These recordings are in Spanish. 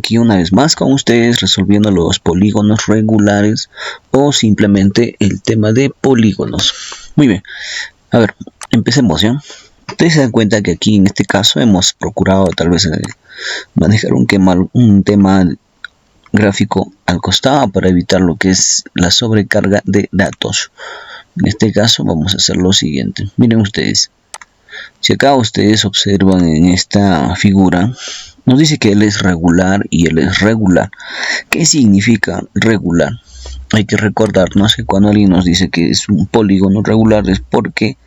aquí una vez más con ustedes resolviendo los polígonos regulares o simplemente el tema de polígonos. Muy bien, a ver, empecemos, ¿ya? Ustedes se dan cuenta que aquí en este caso hemos procurado tal vez manejar un tema gráfico al costado para evitar lo que es la sobrecarga de datos. En este caso vamos a hacer lo siguiente. Miren ustedes, si acá ustedes observan en esta figura, nos dice que él es regular y él es regular. ¿Qué significa regular? Hay que recordarnos que cuando alguien nos dice que es un polígono regular es porque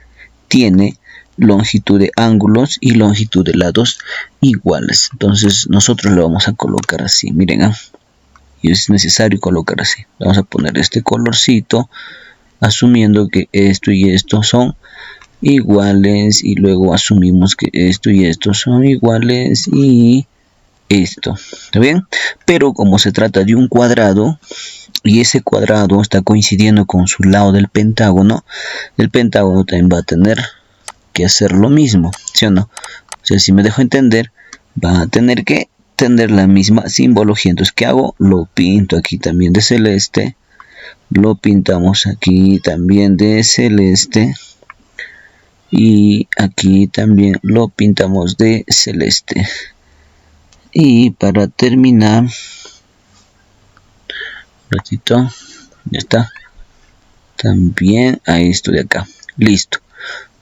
tiene longitud de ángulos y longitud de lados iguales. Entonces nosotros lo vamos a colocar así, miren, y es necesario colocar así. Vamos a poner este colorcito, asumiendo que esto y esto son iguales, y luego asumimos que esto y esto son iguales y esto, ¿está bien? Pero como se trata de un cuadrado y ese cuadrado está coincidiendo con su lado del pentágono, el pentágono también va a tener que hacer lo mismo, ¿sí o no? O sea, si me dejo entender, va a tener que tener la misma simbología. Entonces, ¿qué hago? Lo pinto aquí también de celeste, lo pintamos aquí también de celeste y aquí también lo pintamos de celeste. Y para terminar, un ratito, ya está, también a esto de acá, listo.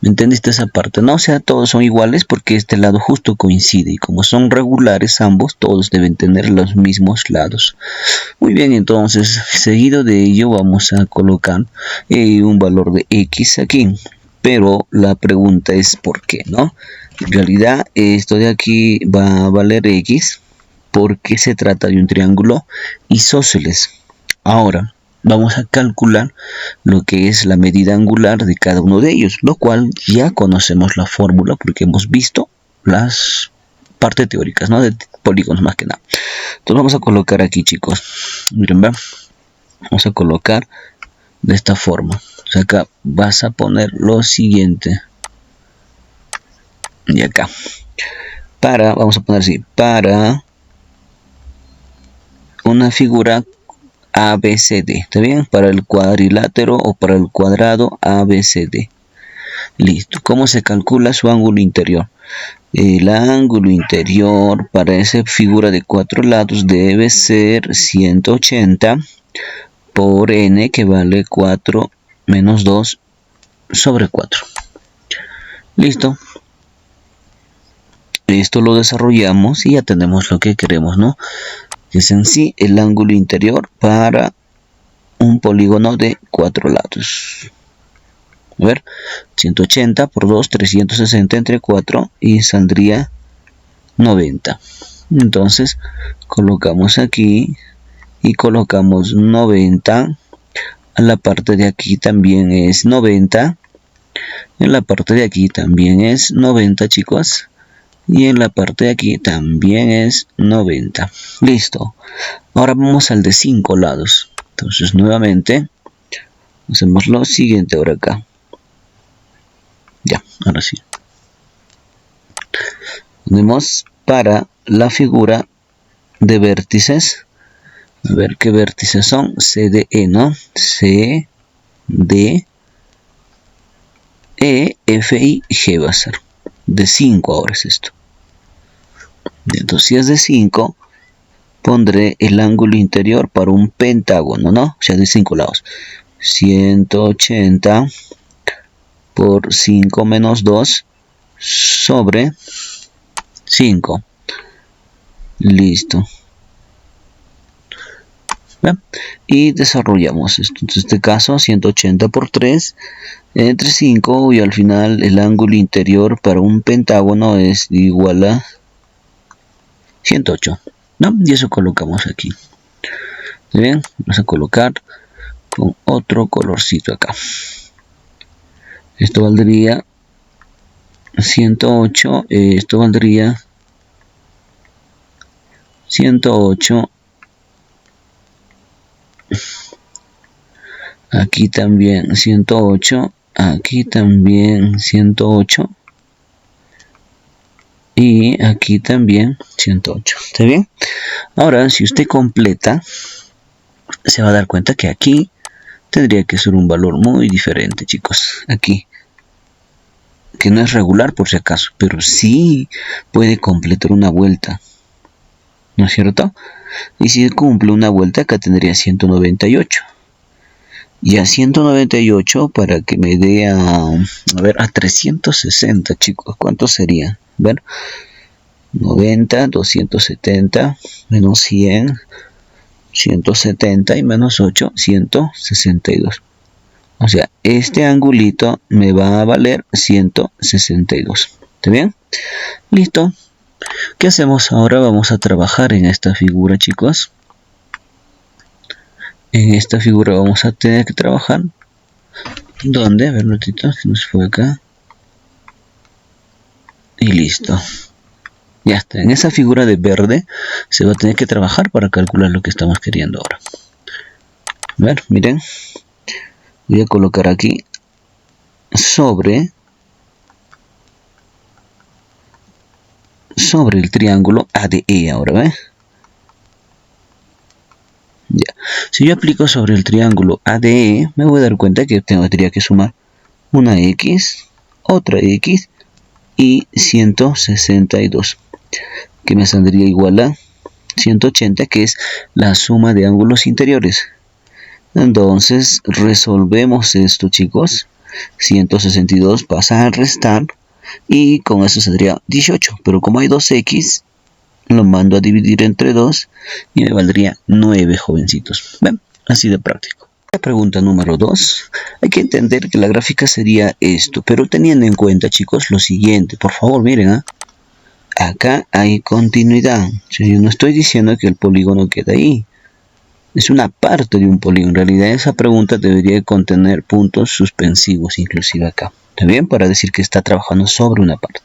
¿Me entendiste esa parte? No, o sea, todos son iguales porque este lado justo coincide y como son regulares ambos, todos deben tener los mismos lados. Muy bien, entonces, seguido de ello vamos a colocar un valor de X aquí. Pero la pregunta es ¿por qué? ¿No? En realidad esto de aquí va a valer X porque se trata de un triángulo isósceles. Ahora vamos a calcular lo que es la medida angular de cada uno de ellos, lo cual ya conocemos la fórmula porque hemos visto las partes teóricas, ¿no? De polígonos más que nada. Entonces vamos a colocar aquí, chicos, miren, ¿va? Vamos a colocar de esta forma. O sea, acá vas a poner lo siguiente. Y acá. Vamos a poner así, para una figura ABCD. ¿Está bien? Para el cuadrilátero o para el cuadrado ABCD. Listo. ¿Cómo se calcula su ángulo interior? El ángulo interior para esa figura de 4 lados debe ser 180 por n, que vale 4 menos 2 sobre 4. Listo. Esto lo desarrollamos y ya tenemos lo que queremos, ¿no? Que es en sí el ángulo interior para un polígono de 4 lados. A ver, 180 por 2, 360 entre 4 y saldría 90. Entonces colocamos aquí y colocamos 90. A la parte de aquí también es 90. En la parte de aquí también es 90, chicos. Y en la parte de aquí también es 90. Listo. Ahora vamos al de 5 lados. Entonces nuevamente hacemos lo siguiente ahora acá. Ya, ahora sí. Tenemos para la figura de vértices. A ver qué vértices son. CDE, ¿no? C, D, E, F y G va a ser. De 5 ahora es esto. Entonces, si es de 5, pondré el ángulo interior para un pentágono, ¿no? O sea, de 5 lados. 180 por 5 menos 2 sobre 5. Listo. ¿Bien? Y desarrollamos esto. Entonces, en este caso, 180 por 3 entre 5 y al final el ángulo interior para un pentágono es igual a 108, ¿no? Y eso colocamos aquí. Bien, vamos a colocar con otro colorcito acá. Esto valdría 108, esto valdría 108. Aquí también 108, aquí también 108. Y aquí también 108. ¿Está bien? Ahora, si usted completa, se va a dar cuenta que aquí tendría que ser un valor muy diferente, chicos. Aquí. Que no es regular por si acaso, pero sí puede completar una vuelta. ¿No es cierto? Y si cumple una vuelta, acá tendría 198. Y a 198 para que me dé a 360, chicos. ¿Cuánto sería? A ver, 90, 270, menos 100, 170 y menos 8, 162. O sea, este angulito me va a valer 162. ¿Está bien? Listo. ¿Qué hacemos ahora? Vamos a trabajar en esta figura, chicos. En esta figura vamos a tener que trabajar. ¿Dónde? A ver, un ratito, que nos fue acá. Y listo. Ya está. En esa figura de verde se va a tener que trabajar para calcular lo que estamos queriendo ahora. A ver, miren. Voy a colocar aquí sobre el triángulo ADE ahora, ¿ve? Ya. Si yo aplico sobre el triángulo ADE, me voy a dar cuenta que tendría que sumar una X, otra X y 162, que me saldría igual a 180, que es la suma de ángulos interiores. Entonces resolvemos esto, chicos. 162 pasa a restar y con eso saldría 18, pero como hay 2x, lo mando a dividir entre 2 y me valdría 9, jovencitos. ¿Ven? Así de práctico. La pregunta número 2. Hay que entender que la gráfica sería esto, pero teniendo en cuenta, chicos, lo siguiente. Por favor, miren, acá hay continuidad. O sea, yo no estoy diciendo que el polígono quede ahí. Es una parte de un polígono. En realidad esa pregunta debería contener puntos suspensivos, inclusive acá. ¿Está bien? Para decir que está trabajando sobre una parte.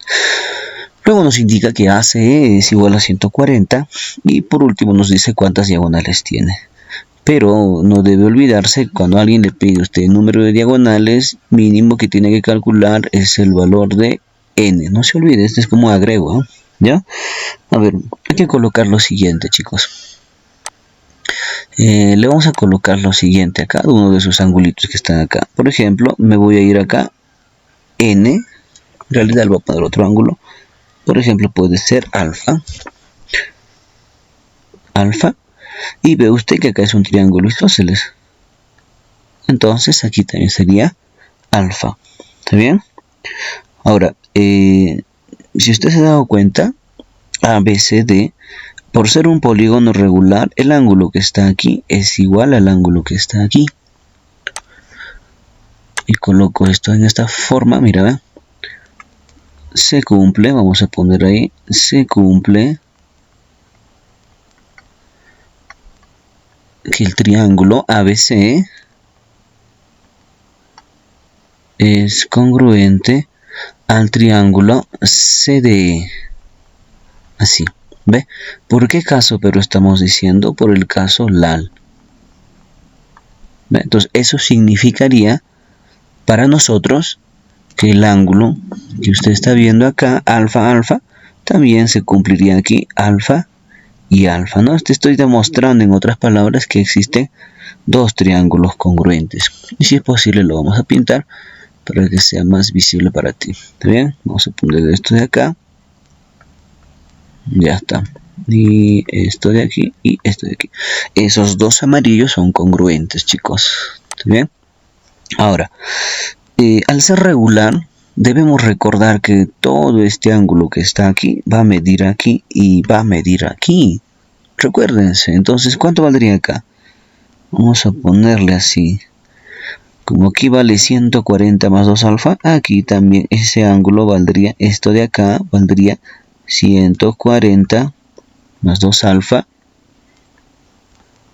Luego nos indica que ACE es igual a 140 y por último nos dice cuántas diagonales tiene. Pero no debe olvidarse, cuando alguien le pide a usted el número de diagonales, mínimo que tiene que calcular es el valor de n. No se olvide, este es como agrego, ¿ya? A ver, hay que colocar lo siguiente, chicos. Le vamos a colocar lo siguiente a cada uno de esos angulitos que están acá. Por ejemplo, me voy a ir acá, n, en realidad le voy a poner otro ángulo. Por ejemplo, puede ser alfa. Alfa. Y ve usted que acá es un triángulo isósceles. Entonces aquí también sería alfa. ¿Está bien? Ahora, si usted se ha dado cuenta, ABCD, por ser un polígono regular, el ángulo que está aquí es igual al ángulo que está aquí. Y coloco esto en esta forma, mira, ¿ve? Se cumple, vamos a poner ahí, se cumple que el triángulo ABC es congruente al triángulo CDE. Así, ¿ve? ¿Por qué caso pero estamos diciendo? Por el caso LAL. ¿Ve? Entonces eso significaría para nosotros que el ángulo que usted está viendo acá, alfa, alfa, también se cumpliría aquí alfa y alfa, ¿no? Te estoy demostrando en otras palabras que existen dos triángulos congruentes. Y si es posible lo vamos a pintar para que sea más visible para ti. ¿Está bien? Vamos a poner esto de acá. Ya está. Y esto de aquí y esto de aquí. Esos dos amarillos son congruentes, chicos. ¿Está bien? Ahora, al ser regular, debemos recordar que todo este ángulo que está aquí va a medir aquí y va a medir aquí. Recuérdense, entonces, ¿cuánto valdría acá? Vamos a ponerle así. Como aquí vale 140 más 2 alfa, aquí también ese ángulo valdría, esto de acá valdría 140 más 2 alfa.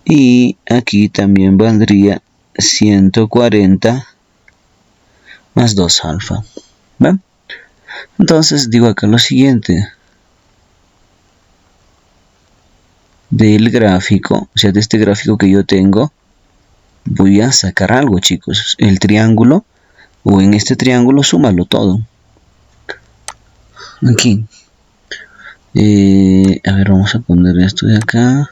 Y aquí también valdría 140 más 2 alfa. ¿Ven? Entonces digo acá lo siguiente. Del gráfico, o sea, de este gráfico que yo tengo, voy a sacar algo, chicos. El triángulo, o en este triángulo, súmalo todo. Aquí. A ver, vamos a poner esto de acá.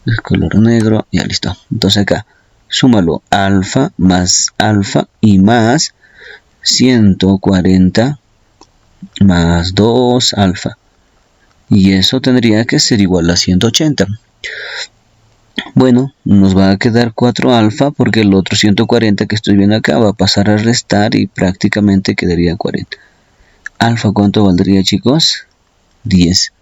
Es color negro. Ya, listo. Entonces acá, súmalo alfa más alfa y más 140 más 2 alfa. Y eso tendría que ser igual a 180. Bueno, nos va a quedar 4 alfa porque el otro 140 que estoy viendo acá va a pasar a restar y prácticamente quedaría 40. Alfa, ¿cuánto valdría, chicos? 10.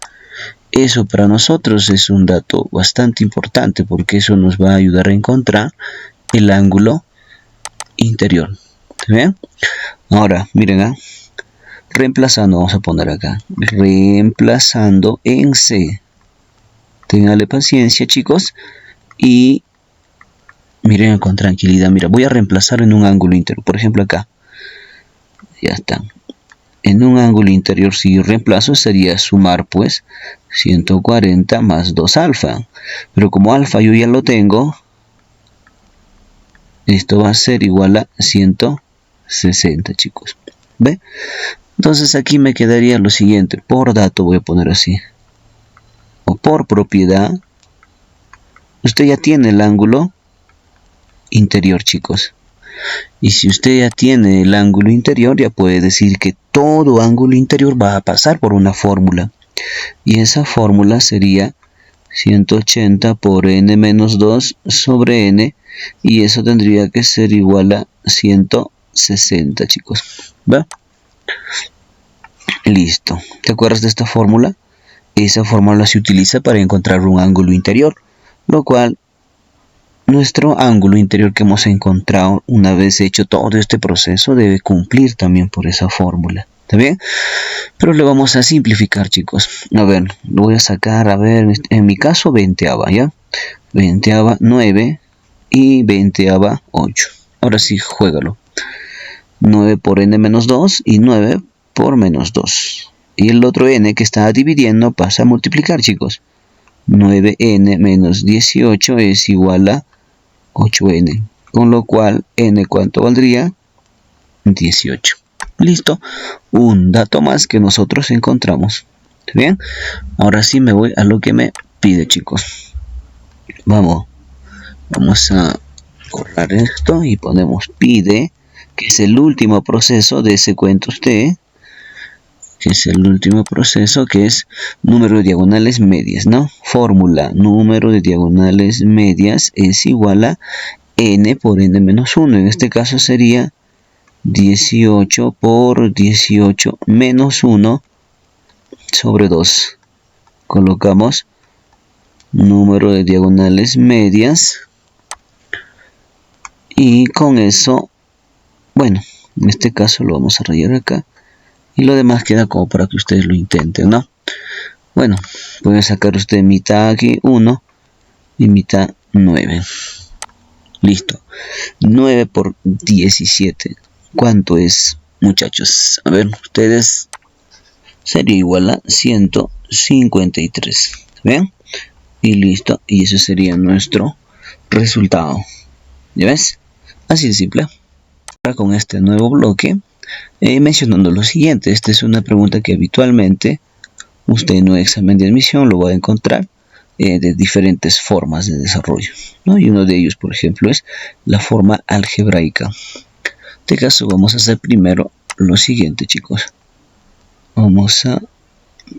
Eso para nosotros es un dato bastante importante porque eso nos va a ayudar a encontrar el ángulo interior. ¿Se ven? Ahora, miren, reemplazando, vamos a poner acá, reemplazando en C. Ténganle paciencia, chicos, y miren con tranquilidad. Mira, voy a reemplazar en un ángulo interior, por ejemplo acá. Ya está. En un ángulo interior, si reemplazo, sería sumar pues 140 más 2 alfa. Pero como alfa yo ya lo tengo, esto va a ser igual a 160, chicos. ¿Ve? Entonces aquí me quedaría lo siguiente. Por dato voy a poner así. O por propiedad. Usted ya tiene el ángulo interior, chicos. Y si usted ya tiene el ángulo interior, ya puede decir que todo ángulo interior va a pasar por una fórmula. Y esa fórmula sería 180 por n menos 2 sobre n. Y eso tendría que ser igual a 160, chicos. ¿Va? Listo. ¿Te acuerdas de esta fórmula? Esa fórmula se utiliza para encontrar un ángulo interior, lo cual nuestro ángulo interior que hemos encontrado una vez hecho todo este proceso debe cumplir también por esa fórmula. ¿Está bien? Pero le vamos a simplificar, chicos. A ver, lo voy a sacar, a ver, en mi caso 20ava, ¿ya? 20ava 9 y 20ava 8. Ahora sí, juégalo. 9 por n menos 2 y 9 por menos 2. Y el otro n que está dividiendo pasa a multiplicar, chicos. 9n menos 18 es igual a 8n. Con lo cual, n, ¿cuánto valdría? 18. Listo. Un dato más que nosotros encontramos. ¿Bien? Ahora sí me voy a lo que me pide, chicos. Vamos a borrar esto y ponemos pide, que es el último proceso de ese cuento usted, que es el último proceso, que es número de diagonales medias, ¿no? Fórmula, número de diagonales medias es igual a n por n menos 1. En este caso sería 18 por 18 menos 1 sobre 2. Colocamos número de diagonales medias. Y con eso, bueno, en este caso lo vamos a rayar acá. Y lo demás queda como para que ustedes lo intenten, ¿no? Bueno, pueden sacar ustedes mitad aquí 1 y mitad 9. Listo. 9 por 17. ¿Cuánto es, muchachos? A ver, ustedes sería igual a 153. ¿Ven? Y listo. Y ese sería nuestro resultado. ¿Ya ves? Así de simple. Ahora con este nuevo bloque, mencionando lo siguiente. Esta es una pregunta que habitualmente usted en un examen de admisión lo va a encontrar de diferentes formas de desarrollo, ¿no? Y uno de ellos, por ejemplo, es la forma algebraica. En este caso vamos a hacer primero lo siguiente, chicos. Vamos a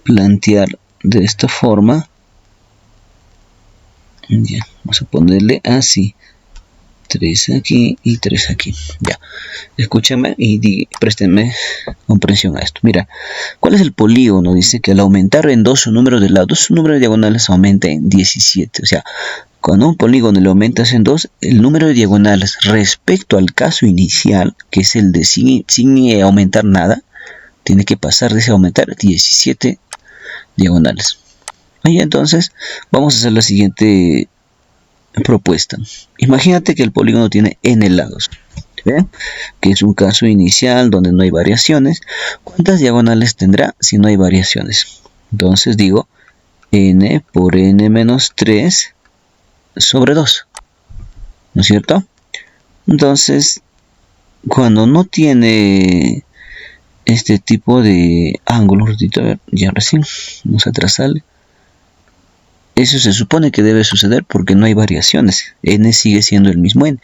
plantear de esta forma. Ya, vamos a ponerle así. 3 aquí y 3 aquí. Ya, escúchame y préstenme comprensión a esto. Mira, ¿cuál es el polígono? Dice que al aumentar en 2 su número de lados, su número de diagonales aumenta en 17. O sea, cuando un polígono le aumentas en 2, el número de diagonales respecto al caso inicial, que es el de sin aumentar nada, tiene que pasar de ese aumentar 17 diagonales. Y entonces vamos a hacer la siguiente propuesta. Imagínate que el polígono tiene n lados, ¿ve? Que es un caso inicial donde no hay variaciones. ¿Cuántas diagonales tendrá si no hay variaciones? Entonces digo n por n menos 3 sobre 2, ¿no es cierto? Entonces, cuando no tiene este tipo de ángulo. A ver, ya recién, vamos a trazarle. Eso se supone que debe suceder porque no hay variaciones. N sigue siendo el mismo N.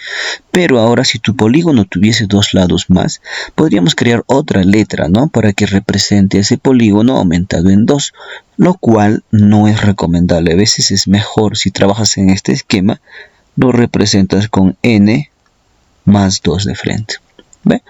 Pero ahora si tu polígono tuviese dos lados más, podríamos crear otra letra, ¿no? Para que represente ese polígono aumentado en 2. Lo cual no es recomendable. A veces es mejor si trabajas en este esquema, lo representas con N más 2 de frente. ¿Ve?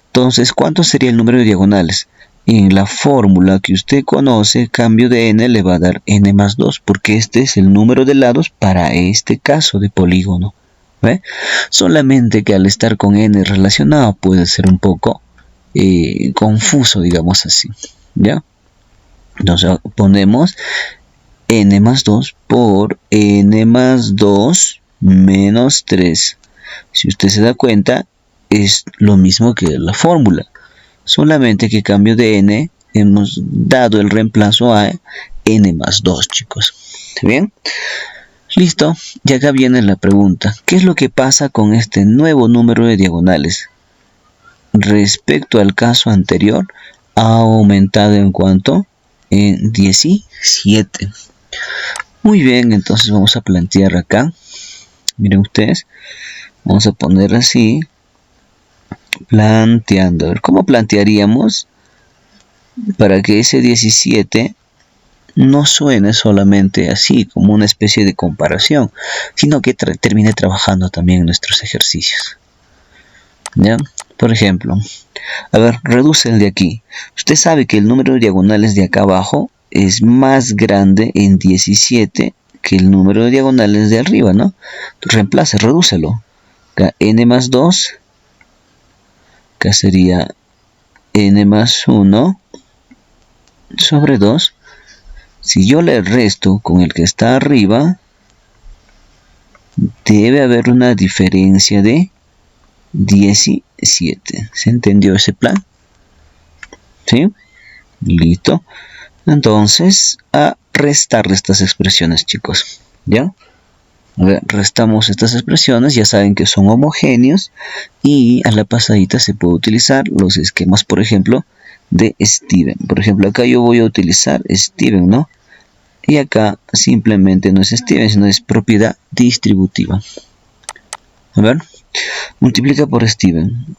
Entonces, ¿cuánto sería el número de diagonales? En la fórmula que usted conoce, cambio de n le va a dar n más 2, porque este es el número de lados para este caso de polígono. ¿Ve? Solamente que al estar con n relacionado puede ser un poco confuso, digamos así. ¿Ya? Entonces ponemos n más 2 por n más 2 menos 3. Si usted se da cuenta, es lo mismo que la fórmula. Solamente que cambio de n, hemos dado el reemplazo a n más 2, chicos. ¿Está bien? Listo. Y acá viene la pregunta. ¿Qué es lo que pasa con este nuevo número de diagonales? Respecto al caso anterior, ha aumentado en cuánto? En 17. Muy bien, entonces vamos a plantear acá. Miren ustedes. Vamos a poner así. Planteando. A ver, ¿cómo plantearíamos para que ese 17 no suene solamente así, como una especie de comparación, sino que termine trabajando también en nuestros ejercicios? ¿Ya? Por ejemplo, a ver, reduce el de aquí. Usted sabe que el número de diagonales de acá abajo es más grande en 17 que el número de diagonales de arriba, ¿no? Reemplace, redúcelo. Acá n más 2. Acá sería n más 1 sobre 2. Si yo le resto con el que está arriba, debe haber una diferencia de 17. ¿Se entendió ese plan? ¿Sí? Listo. Entonces, a restar estas expresiones, chicos. ¿Ya? A ver, restamos estas expresiones, ya saben que son homogéneos y a la pasadita se puede utilizar los esquemas, por ejemplo, de Steven. Por ejemplo, acá yo voy a utilizar Steven, ¿no? Y acá simplemente no es Steven, sino es propiedad distributiva. A ver, multiplica por Steven.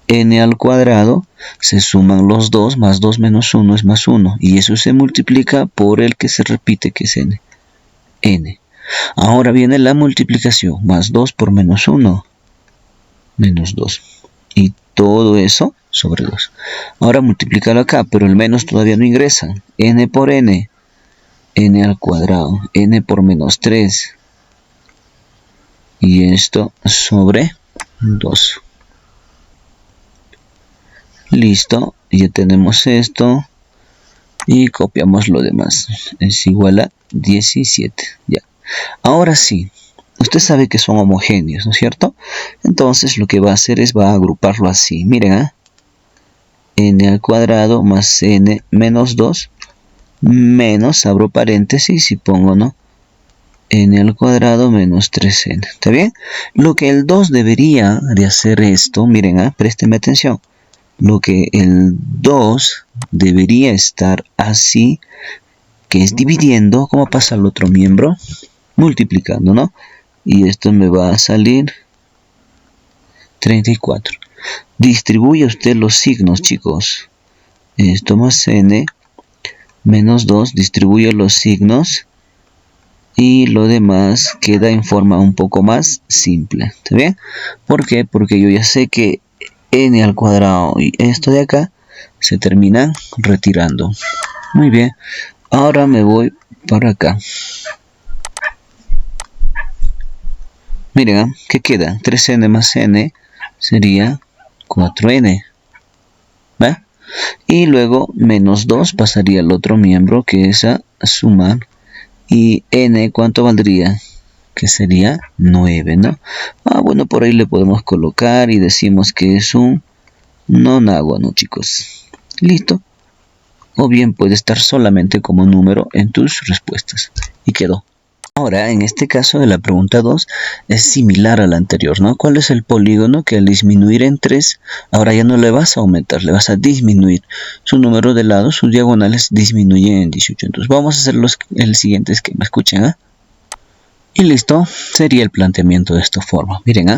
N al cuadrado, se suman los dos, más 2 menos 1 es más 1. Y eso se multiplica por el que se repite, que es N. N. Ahora viene la multiplicación, más 2 por menos 1, menos 2. Y todo eso sobre 2. Ahora multiplícalo acá, pero el menos todavía no ingresa. N por N, N al cuadrado, N por menos 3. Y esto sobre 2. Listo, ya tenemos esto. Y copiamos lo demás. Es igual a 17. Ya. Ahora sí, usted sabe que son homogéneos, ¿no es cierto? Entonces lo que va a hacer es va a agruparlo así. Miren, ¿eh? N al cuadrado más N menos 2 menos, abro paréntesis y pongo, ¿no? N al cuadrado menos 3N. ¿Está bien? Lo que el 2 debería de hacer esto, miren, ¿eh? Présteme atención. Lo que el 2 debería estar así, que es dividiendo. ¿Cómo pasa al otro miembro? Multiplicando, ¿no? Y esto me va a salir 34. Distribuye usted los signos, chicos. Esto más n menos 2, distribuye los signos y lo demás queda en forma un poco más simple. ¿Está bien? ¿Por qué? Porque yo ya sé que n al cuadrado y esto de acá se terminan retirando. Muy bien. Ahora me voy para acá. Miren, ¿qué queda? 3n más n sería 4n. ¿Va? Y luego menos 2 pasaría al otro miembro, que es a sumar. Y n, ¿cuánto valdría? Que sería 9, ¿no? Bueno, por ahí le podemos colocar y decimos que es un nonágono, chicos. Listo. O bien puede estar solamente como número en tus respuestas. Y quedó. Ahora, en este caso de la pregunta 2, es similar a la anterior, ¿no? ¿Cuál es el polígono que al disminuir en 3, ahora ya no le vas a aumentar, le vas a disminuir? Su número de lados, sus diagonales disminuyen en 18. Entonces vamos a hacer el siguiente esquema, escuchen, ¿ah? Y listo, sería el planteamiento de esta forma. Miren,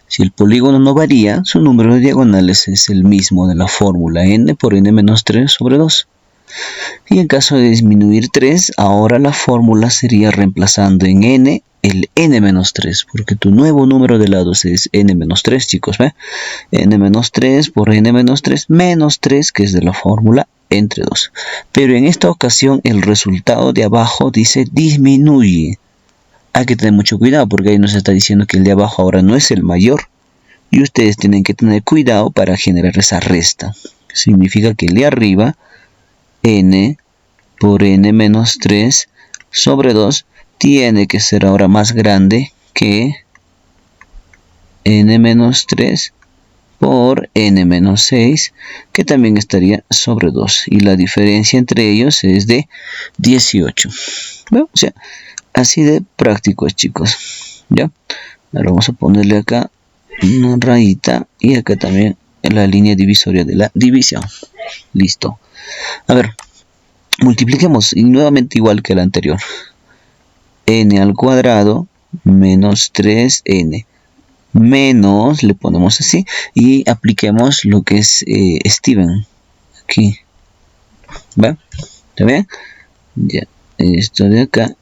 si el polígono no varía, su número de diagonales es el mismo de la fórmula n por n menos 3 sobre 2. Y en caso de disminuir 3, ahora la fórmula sería reemplazando en n el n menos 3, porque tu nuevo número de lados es n menos 3, chicos, ¿ve? N menos 3 por n menos 3, menos 3, que es de la fórmula, entre 2. Pero en esta ocasión el resultado de abajo dice disminuye. Hay que tener mucho cuidado porque ahí nos está diciendo que el de abajo ahora no es el mayor. Y ustedes tienen que tener cuidado para generar esa resta. Significa que el de arriba, n por n menos 3 sobre 2, tiene que ser ahora más grande que n menos 3 por n menos 6, que también estaría sobre 2. Y la diferencia entre ellos es de 18. Bueno, o sea, así de práctico, chicos. ¿Ya? Ahora vamos a ponerle acá una rayita y acá también en la línea divisoria de la división. Listo. A ver, multipliquemos y nuevamente igual que el anterior. N al cuadrado menos 3n menos, le ponemos así y apliquemos lo que es Steven aquí. ¿Va? ¿Está bien? Ya, esto de acá.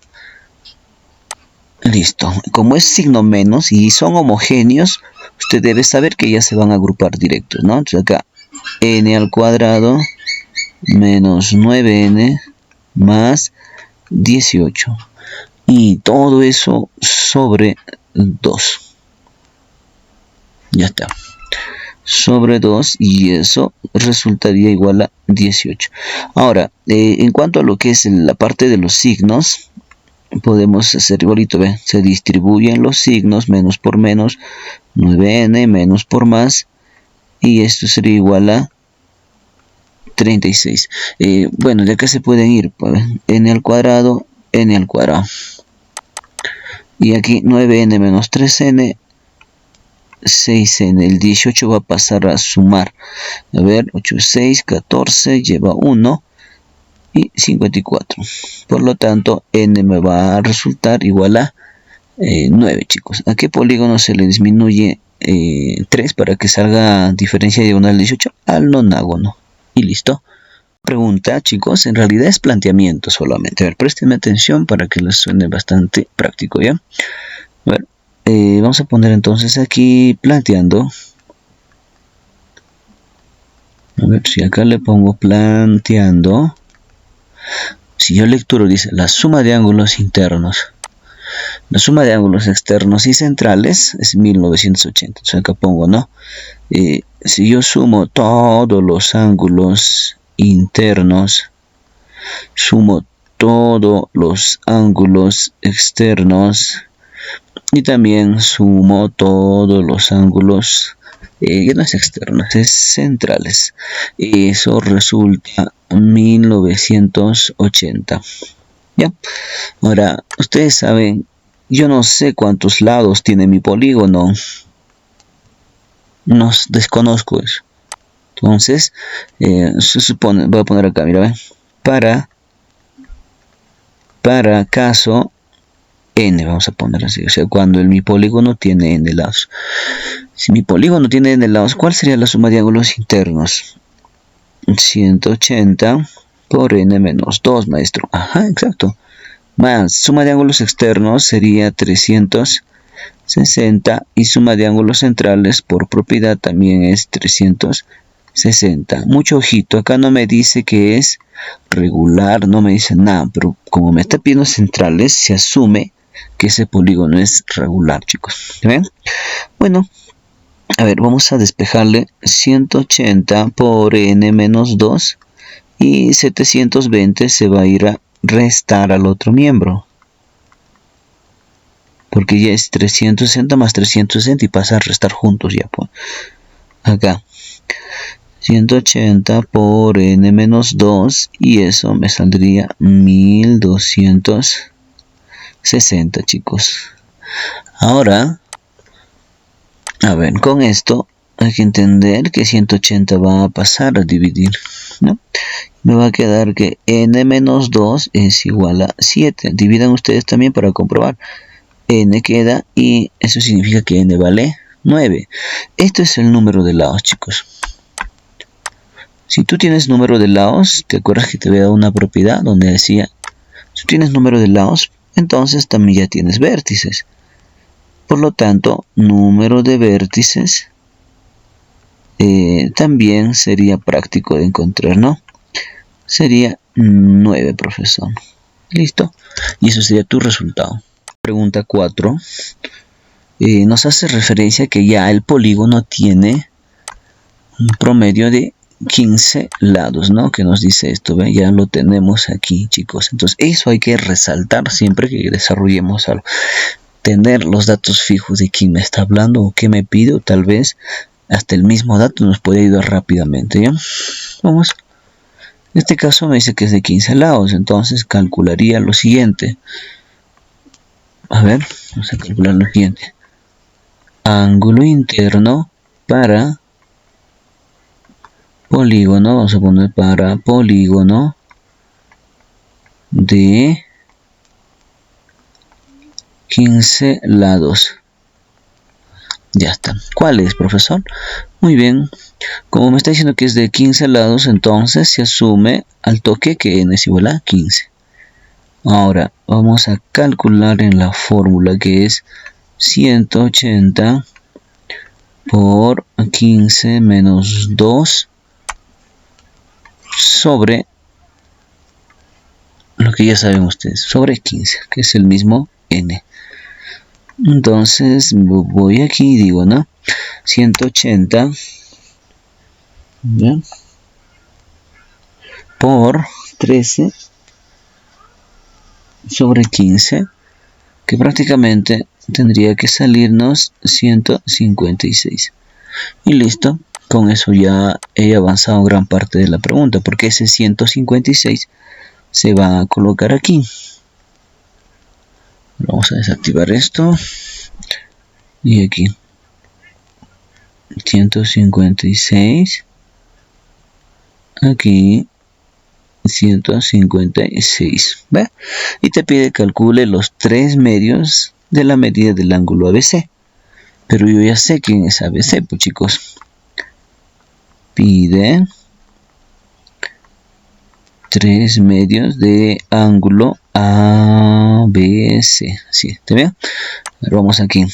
Listo. Como es signo menos y son homogéneos, usted debe saber que ya se van a agrupar directos, ¿no? Entonces acá n al cuadrado menos 9n más 18. Y todo eso sobre 2. Ya está. Sobre 2 y eso resultaría igual a 18. Ahora, en cuanto a lo que es la parte de los signos, podemos hacer igualito, ¿ve? Se distribuyen los signos, menos por menos, 9n, menos por más, y esto sería igual a 36. Bueno, de acá se pueden ir, pues, n al cuadrado, n al cuadrado. Y aquí 9n menos 3n, 6n. El 18 va a pasar a sumar. A ver, 8, 6, 14, lleva 1 y 54. Por lo tanto, n me va a resultar igual a 9, chicos. ¿A qué polígono se le disminuye 3 para que salga diferencia diagonal 18? Al nonágono. Y listo. Pregunta, chicos, en realidad es planteamiento solamente. A ver, préstenme atención para que les suene bastante práctico, ¿ya? A ver, vamos a poner entonces aquí planteando. A ver, si acá le pongo planteando. Si yo lecturo, dice la suma de ángulos internos. La suma de ángulos externos y centrales es 1980. Entonces acá pongo, ¿no? Si yo sumo todos los ángulos internos, sumo todos los ángulos externos y también sumo todos los ángulos ya no es externos, es centrales. Eso resulta 1980. ¿Ya? Ahora, ustedes saben, yo no sé cuántos lados tiene mi polígono. No desconozco eso. Entonces, se supone, voy a poner acá, mira, ¿ven? Para caso n, vamos a poner así, o sea, cuando mi polígono tiene n lados. Si mi polígono tiene n lados, ¿cuál sería la suma de ángulos internos? 180 por n menos 2, maestro. Ajá, exacto. Más suma de ángulos externos sería 360 y suma de ángulos centrales por propiedad también es 360. Mucho ojito, acá no me dice que es regular, no me dice nada, pero como me está pidiendo centrales, se asume que ese polígono es regular, chicos. ¿Ven? Bueno, a ver, vamos a despejarle 180 por n menos 2 y 720 se va a ir a restar al otro miembro. Porque ya es 360 más 360 y pasa a restar juntos ya. Pues. Acá. 180 por n menos 2 y eso me saldría 1200 60, chicos. Ahora, a ver, con esto hay que entender que 180 va a pasar a dividir, ¿no? Me va a quedar que n menos 2 es igual a 7. Dividan ustedes también para comprobar. N queda y eso significa que n vale 9. Este es el número de lados, chicos. Si tú tienes número de lados, ¿te acuerdas que te había dado una propiedad donde decía, si tienes número de lados, entonces también ya tienes vértices? Por lo tanto, número de vértices también sería práctico de encontrar, ¿no? Sería 9, profesor. ¿Listo? Y eso sería tu resultado. Pregunta 4. Nos hace referencia que ya el polígono tiene un promedio de 15 lados, ¿no? Que nos dice esto, ¿ve? Ya lo tenemos aquí, chicos. Entonces, eso hay que resaltar siempre que desarrollemos algo. Tener los datos fijos de quién me está hablando o qué me pide, o tal vez hasta el mismo dato nos puede ayudar rápidamente, ¿ya? Vamos. En este caso me dice que es de 15 lados, entonces calcularía lo siguiente. A ver, vamos a calcular lo siguiente. Ángulo interno para polígono, vamos a poner para polígono de 15 lados. Ya está. ¿Cuál es, profesor? Muy bien. Como me está diciendo que es de 15 lados, entonces se asume al toque que n es igual a 15. Ahora, vamos a calcular en la fórmula que es 180 por 15 menos 2 sobre lo que ya saben ustedes, sobre 15, que es el mismo n. Entonces voy aquí y digo, ¿no? 180 ¿bien? Por 13 sobre 15, que prácticamente tendría que salirnos 156. Y listo, con eso ya he avanzado gran parte de la pregunta, porque ese 156 se va a colocar aquí. Vamos a desactivar esto. Y aquí 156. Aquí 156. ¿Ve? Y te pide calcule los 3 medios de la medida del ángulo ABC. Pero yo ya sé quién es ABC, pues chicos. Pide 3 medios de ángulo ABC. ¿Sí? ¿Te ve? Ahora vamos aquí.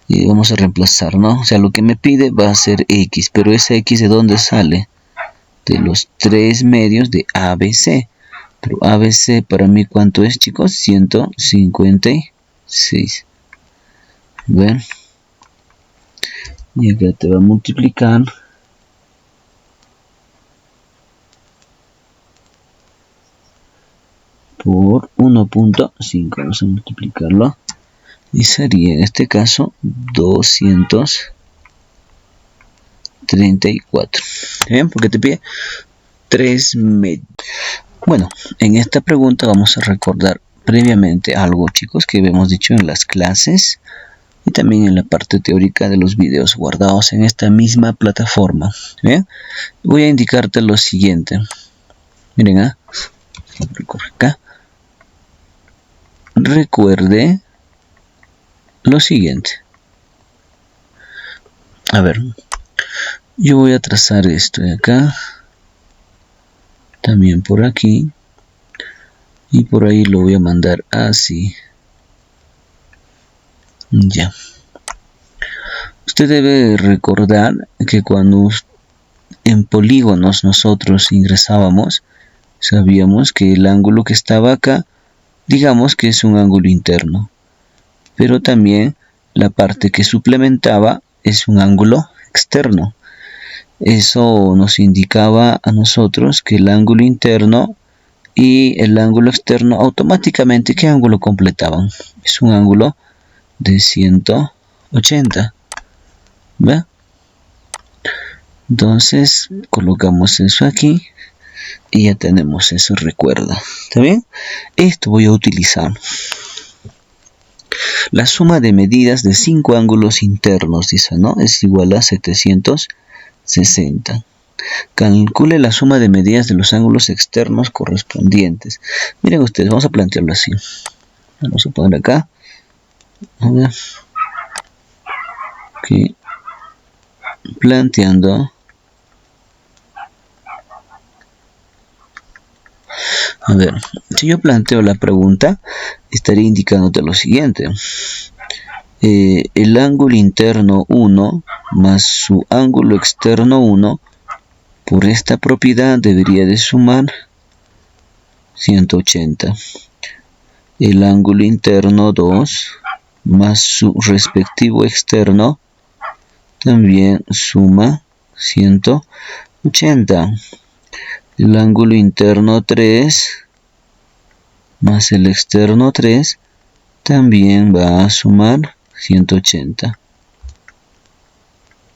Y vamos a reemplazar, ¿no? O sea, lo que me pide va a ser X. Pero ese X, ¿de dónde sale? De los 3 medios de ABC. Pero ABC para mí, ¿cuánto es, chicos? 156. ¿Ven? Y acá te va a multiplicar por 1.5. Vamos a multiplicarlo. Y sería en este caso 234. ¿Bien? Porque te pide 3 medios. Bueno, en esta pregunta vamos a recordar previamente algo, chicos, que hemos dicho en las clases y también en la parte teórica de los videos guardados en esta misma plataforma. ¿Bien? Voy a indicarte lo siguiente. Miren, acá. Recuerde lo siguiente. A ver, yo voy a trazar esto de acá, también por aquí, y por ahí lo voy a mandar así. Ya. Usted debe recordar que cuando en polígonos nosotros ingresábamos, sabíamos que el ángulo que estaba acá, digamos que es un ángulo interno, pero también la parte que suplementaba es un ángulo externo. Eso nos indicaba a nosotros que el ángulo interno y el ángulo externo automáticamente, ¿qué ángulo completaban? Es un ángulo de 180. ¿Ve? Entonces colocamos eso aquí Y ya tenemos eso, recuerda. ¿Está bien? Esto voy a utilizar. La suma de medidas de 5 ángulos internos, dice, ¿no? Es igual a 760. Calcule la suma de medidas de los ángulos externos correspondientes. Miren ustedes, vamos a plantearlo así. Vamos a poner acá. A ver. Aquí. Planteando. A ver, si yo planteo la pregunta, estaría indicándote lo siguiente. El ángulo interno 1 más su ángulo externo 1, por esta propiedad debería de sumar 180. El ángulo interno 2 más su respectivo externo también suma 180. El ángulo interno 3 más el externo 3 también va a sumar 180.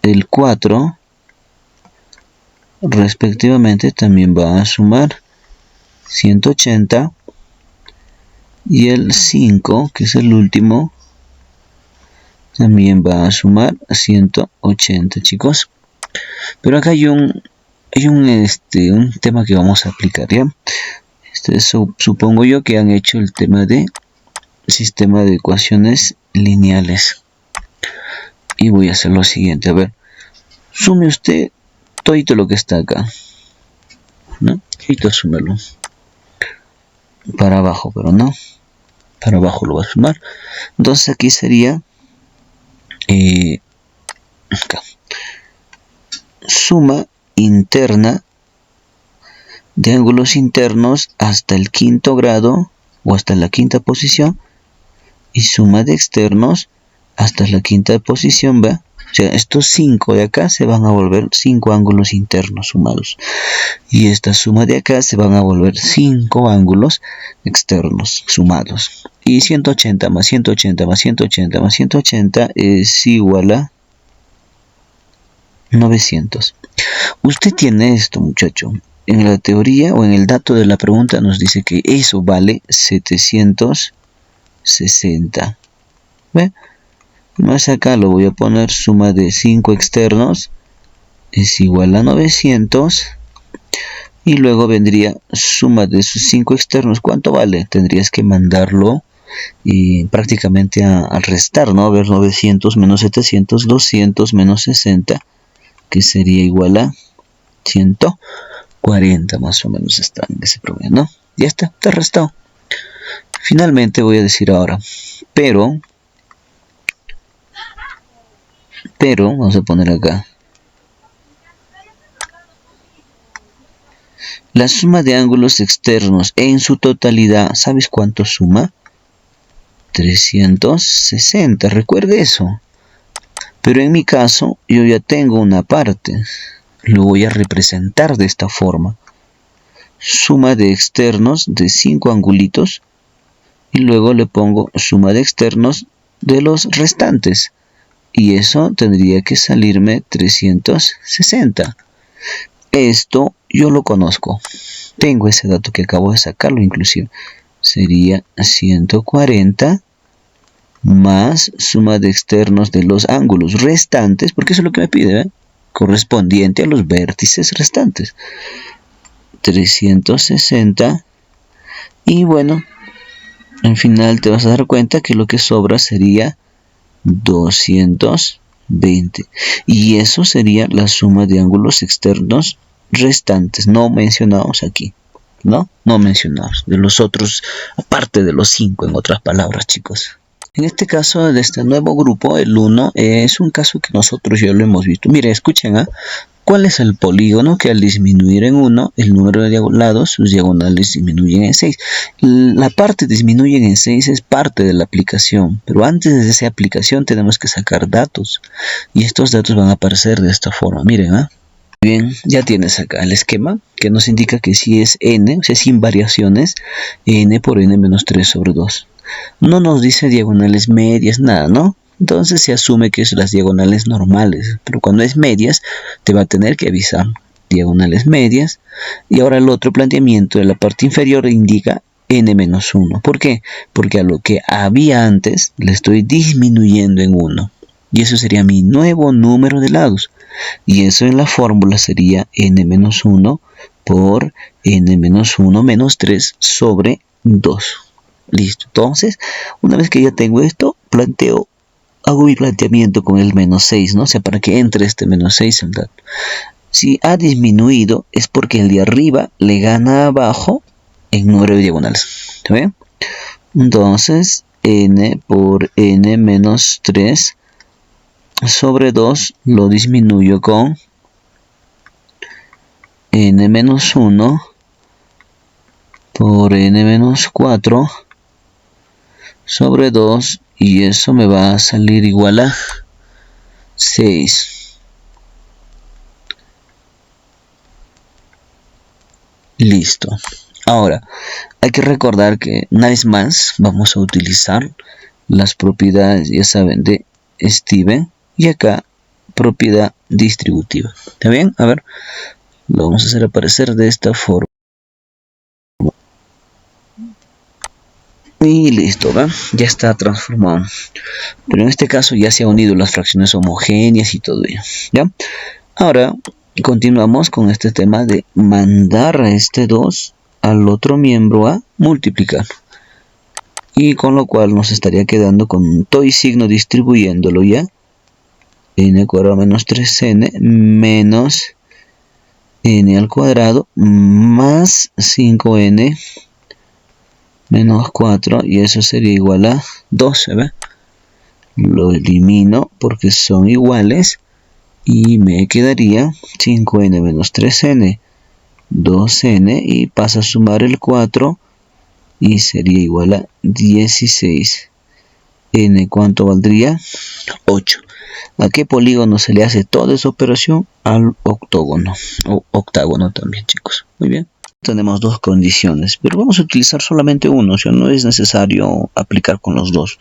El 4 respectivamente también va a sumar 180. Y el 5, que es el último, también va a sumar 180, chicos. Pero acá hay un tema que vamos a aplicar, ¿ya? Supongo yo que han hecho el tema de sistema de ecuaciones lineales. Y voy a hacer lo siguiente, a ver. Sume usted todo lo que está acá, ¿no? Y todo súmelo. Para abajo, pero no. Para abajo lo va a sumar. Entonces aquí sería acá. Suma interna de ángulos internos hasta el quinto grado o hasta la quinta posición, y suma de externos hasta la quinta posición, ¿va? O sea, estos 5 de acá se van a volver 5 ángulos internos sumados, y esta suma de acá se van a volver 5 ángulos externos sumados, y 180 más 180 más 180 más 180 es igual a 900. Usted tiene esto, muchacho. En la teoría o en el dato de la pregunta nos dice que eso vale 760. ¿Ve? Más acá lo voy a poner suma de 5 externos es igual a 900. Y luego vendría suma de sus 5 externos. ¿Cuánto vale? Tendrías que mandarlo prácticamente al restar, ¿no? A ver, 900 menos 700, 200 menos 60, que sería igual a 140 más o menos está en ese problema, ¿no? Ya está restado. Finalmente voy a decir ahora, pero, vamos a poner acá, la suma de ángulos externos en su totalidad, ¿sabes cuánto suma? 360, recuerde eso. Pero en mi caso, yo ya tengo una parte. Lo voy a representar de esta forma. Suma de externos de 5 angulitos. Y luego le pongo suma de externos de los restantes. Y eso tendría que salirme 360. Esto yo lo conozco. Tengo ese dato que acabo de sacarlo inclusive. Sería 140 más suma de externos de los ángulos restantes, porque eso es lo que me pide, ¿eh? Correspondiente a los vértices restantes. 360. Y bueno, al final te vas a dar cuenta que lo que sobra sería 220. Y eso sería la suma de ángulos externos restantes, no mencionados aquí. No mencionados. De los otros, aparte de los 5, en otras palabras, chicos. En este caso, de este nuevo grupo, el 1, es un caso que nosotros ya lo hemos visto. Mire, escuchen, ¿cuál es el polígono que al disminuir en 1, el número de lados, sus diagonales disminuyen en 6? La parte disminuyen en 6 es parte de la aplicación, pero antes de esa aplicación tenemos que sacar datos. Y estos datos van a aparecer de esta forma, miren, Bien, ya tienes acá el esquema que nos indica que si es n, o sea, sin variaciones, n por n menos 3 sobre 2. No nos dice diagonales medias, nada, ¿no? Entonces se asume que es las diagonales normales, pero cuando es medias te va a tener que avisar. diagonales medias. Y ahora el otro planteamiento de la parte inferior indica n-1. ¿Por qué? Porque a lo que había antes le estoy disminuyendo en 1. Y eso sería mi nuevo número de lados. Y eso en la fórmula sería n-1 por n-1 menos 3 sobre 2. Listo. Entonces, una vez que ya tengo esto, hago mi planteamiento con el menos 6, ¿no? O sea, para que entre este menos 6 al dato. Si ha disminuido es porque el de arriba le gana abajo en número de diagonales. ¿Está bien? Entonces, n por n menos 3 sobre 2 lo disminuyo con n menos 1 por n menos 4 sobre 2, y eso me va a salir igual a 6. Listo. Ahora, hay que recordar que una vez más vamos a utilizar las propiedades, ya saben, de Steven, y acá propiedad distributiva. ¿Está bien? A ver, lo vamos a hacer aparecer de esta forma. Y listo, ¿va? Ya está transformado. Pero en este caso ya se han unido las fracciones homogéneas y todo ello, ¿ya? Ahora continuamos con este tema de mandar a este 2 al otro miembro a multiplicar. Y con lo cual nos estaría quedando con todo y signo distribuyéndolo ya. N cuadrado menos 3n menos n al cuadrado más 5n menos 4, y eso sería igual a 12, ¿ve? Lo elimino porque son iguales y me quedaría 5n menos 3n, 2n, y pasa a sumar el 4 y sería igual a 16. N, ¿cuánto valdría? 8. ¿A qué polígono se le hace toda esa operación? Al octógono, o octágono también, chicos. Muy bien. Tenemos dos condiciones, pero vamos a utilizar solamente uno, o sea, no es necesario aplicar con los dos.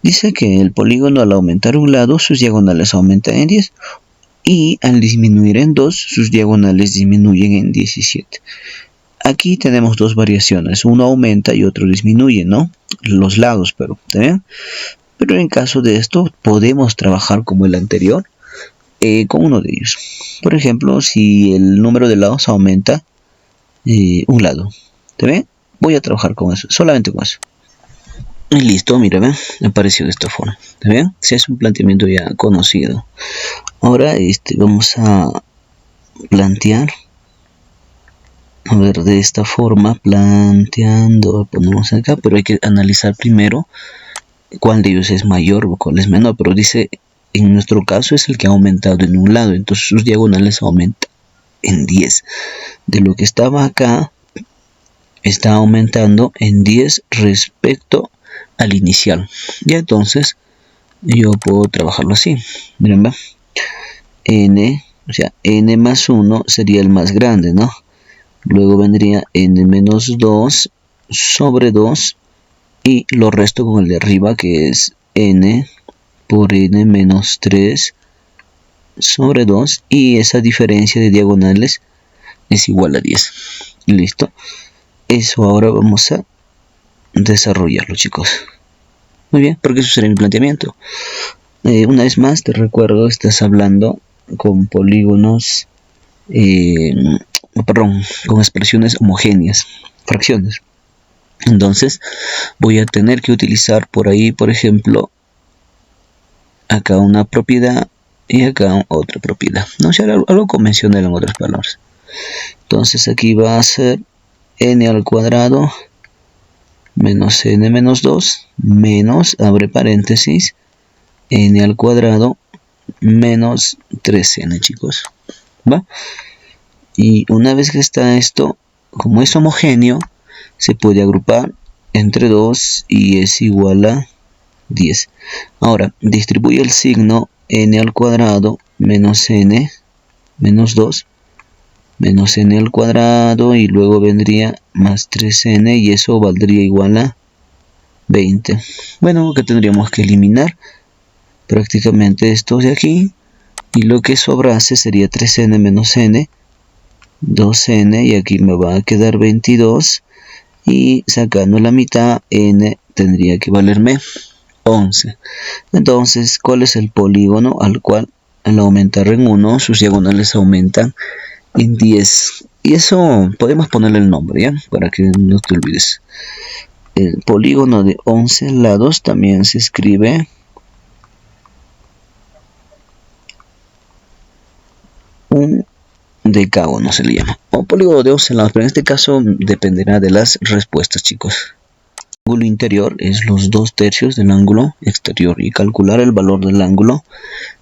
Dice que el polígono, al aumentar un lado, sus diagonales aumentan en 10, y al disminuir en 2, sus diagonales disminuyen en 17. Aquí tenemos dos variaciones, uno aumenta y otro disminuye, ¿no? Los lados, pero ¿también? Pero en caso de esto, podemos trabajar como el anterior, con uno de ellos. Por ejemplo, si el número de lados aumenta un lado, ¿te ven? Voy a trabajar con eso, solamente con eso. Y listo, mira, ¿ven? Apareció de esta forma, ¿te ven? Si es un planteamiento ya conocido. Ahora vamos a plantear, a ver, de esta forma, planteando, ponemos acá, pero hay que analizar primero cuál de ellos es mayor o cuál es menor. Pero dice, en nuestro caso es el que ha aumentado en un lado, entonces sus diagonales aumentan en 10. De lo que estaba acá, está aumentando en 10 respecto al inicial. Y entonces yo puedo trabajarlo así. Miren, va. N, o sea, n más 1 sería el más grande, ¿no? Luego vendría n menos 2 sobre 2, y lo resto con el de arriba, que es n por n menos 3 sobre 2, y esa diferencia de diagonales es igual a 10. Y listo. Eso ahora vamos a desarrollarlo, chicos. Muy bien, porque eso será mi planteamiento. Una vez más te recuerdo, estás hablando con polígonos, con expresiones homogéneas, fracciones. Entonces voy a tener que utilizar por ahí, por ejemplo, acá una propiedad y acá otra propiedad, ¿no? O sea, algo convencional, en otras palabras. Entonces aquí va a ser n al cuadrado menos n menos 2 menos, abre paréntesis, n al cuadrado menos 3n, chicos, ¿va? Y una vez que está esto, como es homogéneo, se puede agrupar entre 2 y es igual a 10. Ahora, distribuye el signo n al cuadrado menos n menos 2 menos n al cuadrado, y luego vendría más 3n, y eso valdría igual a 20. Bueno, que tendríamos que eliminar prácticamente esto de aquí, y lo que sobrase sería 3n menos n 2n y aquí me va a quedar 22 y sacando la mitad n tendría que valerme 11. Entonces, ¿cuál es el polígono al cual al aumentar en 1 sus diagonales aumentan en 10? Y eso podemos ponerle el nombre, ¿ya? Para que no te olvides. El polígono de 11 lados también se escribe un decágono, se le llama, o polígono de 11 lados, pero en este caso dependerá de las respuestas, chicos. El ángulo interior es los 2/3 del ángulo exterior y calcular el valor del ángulo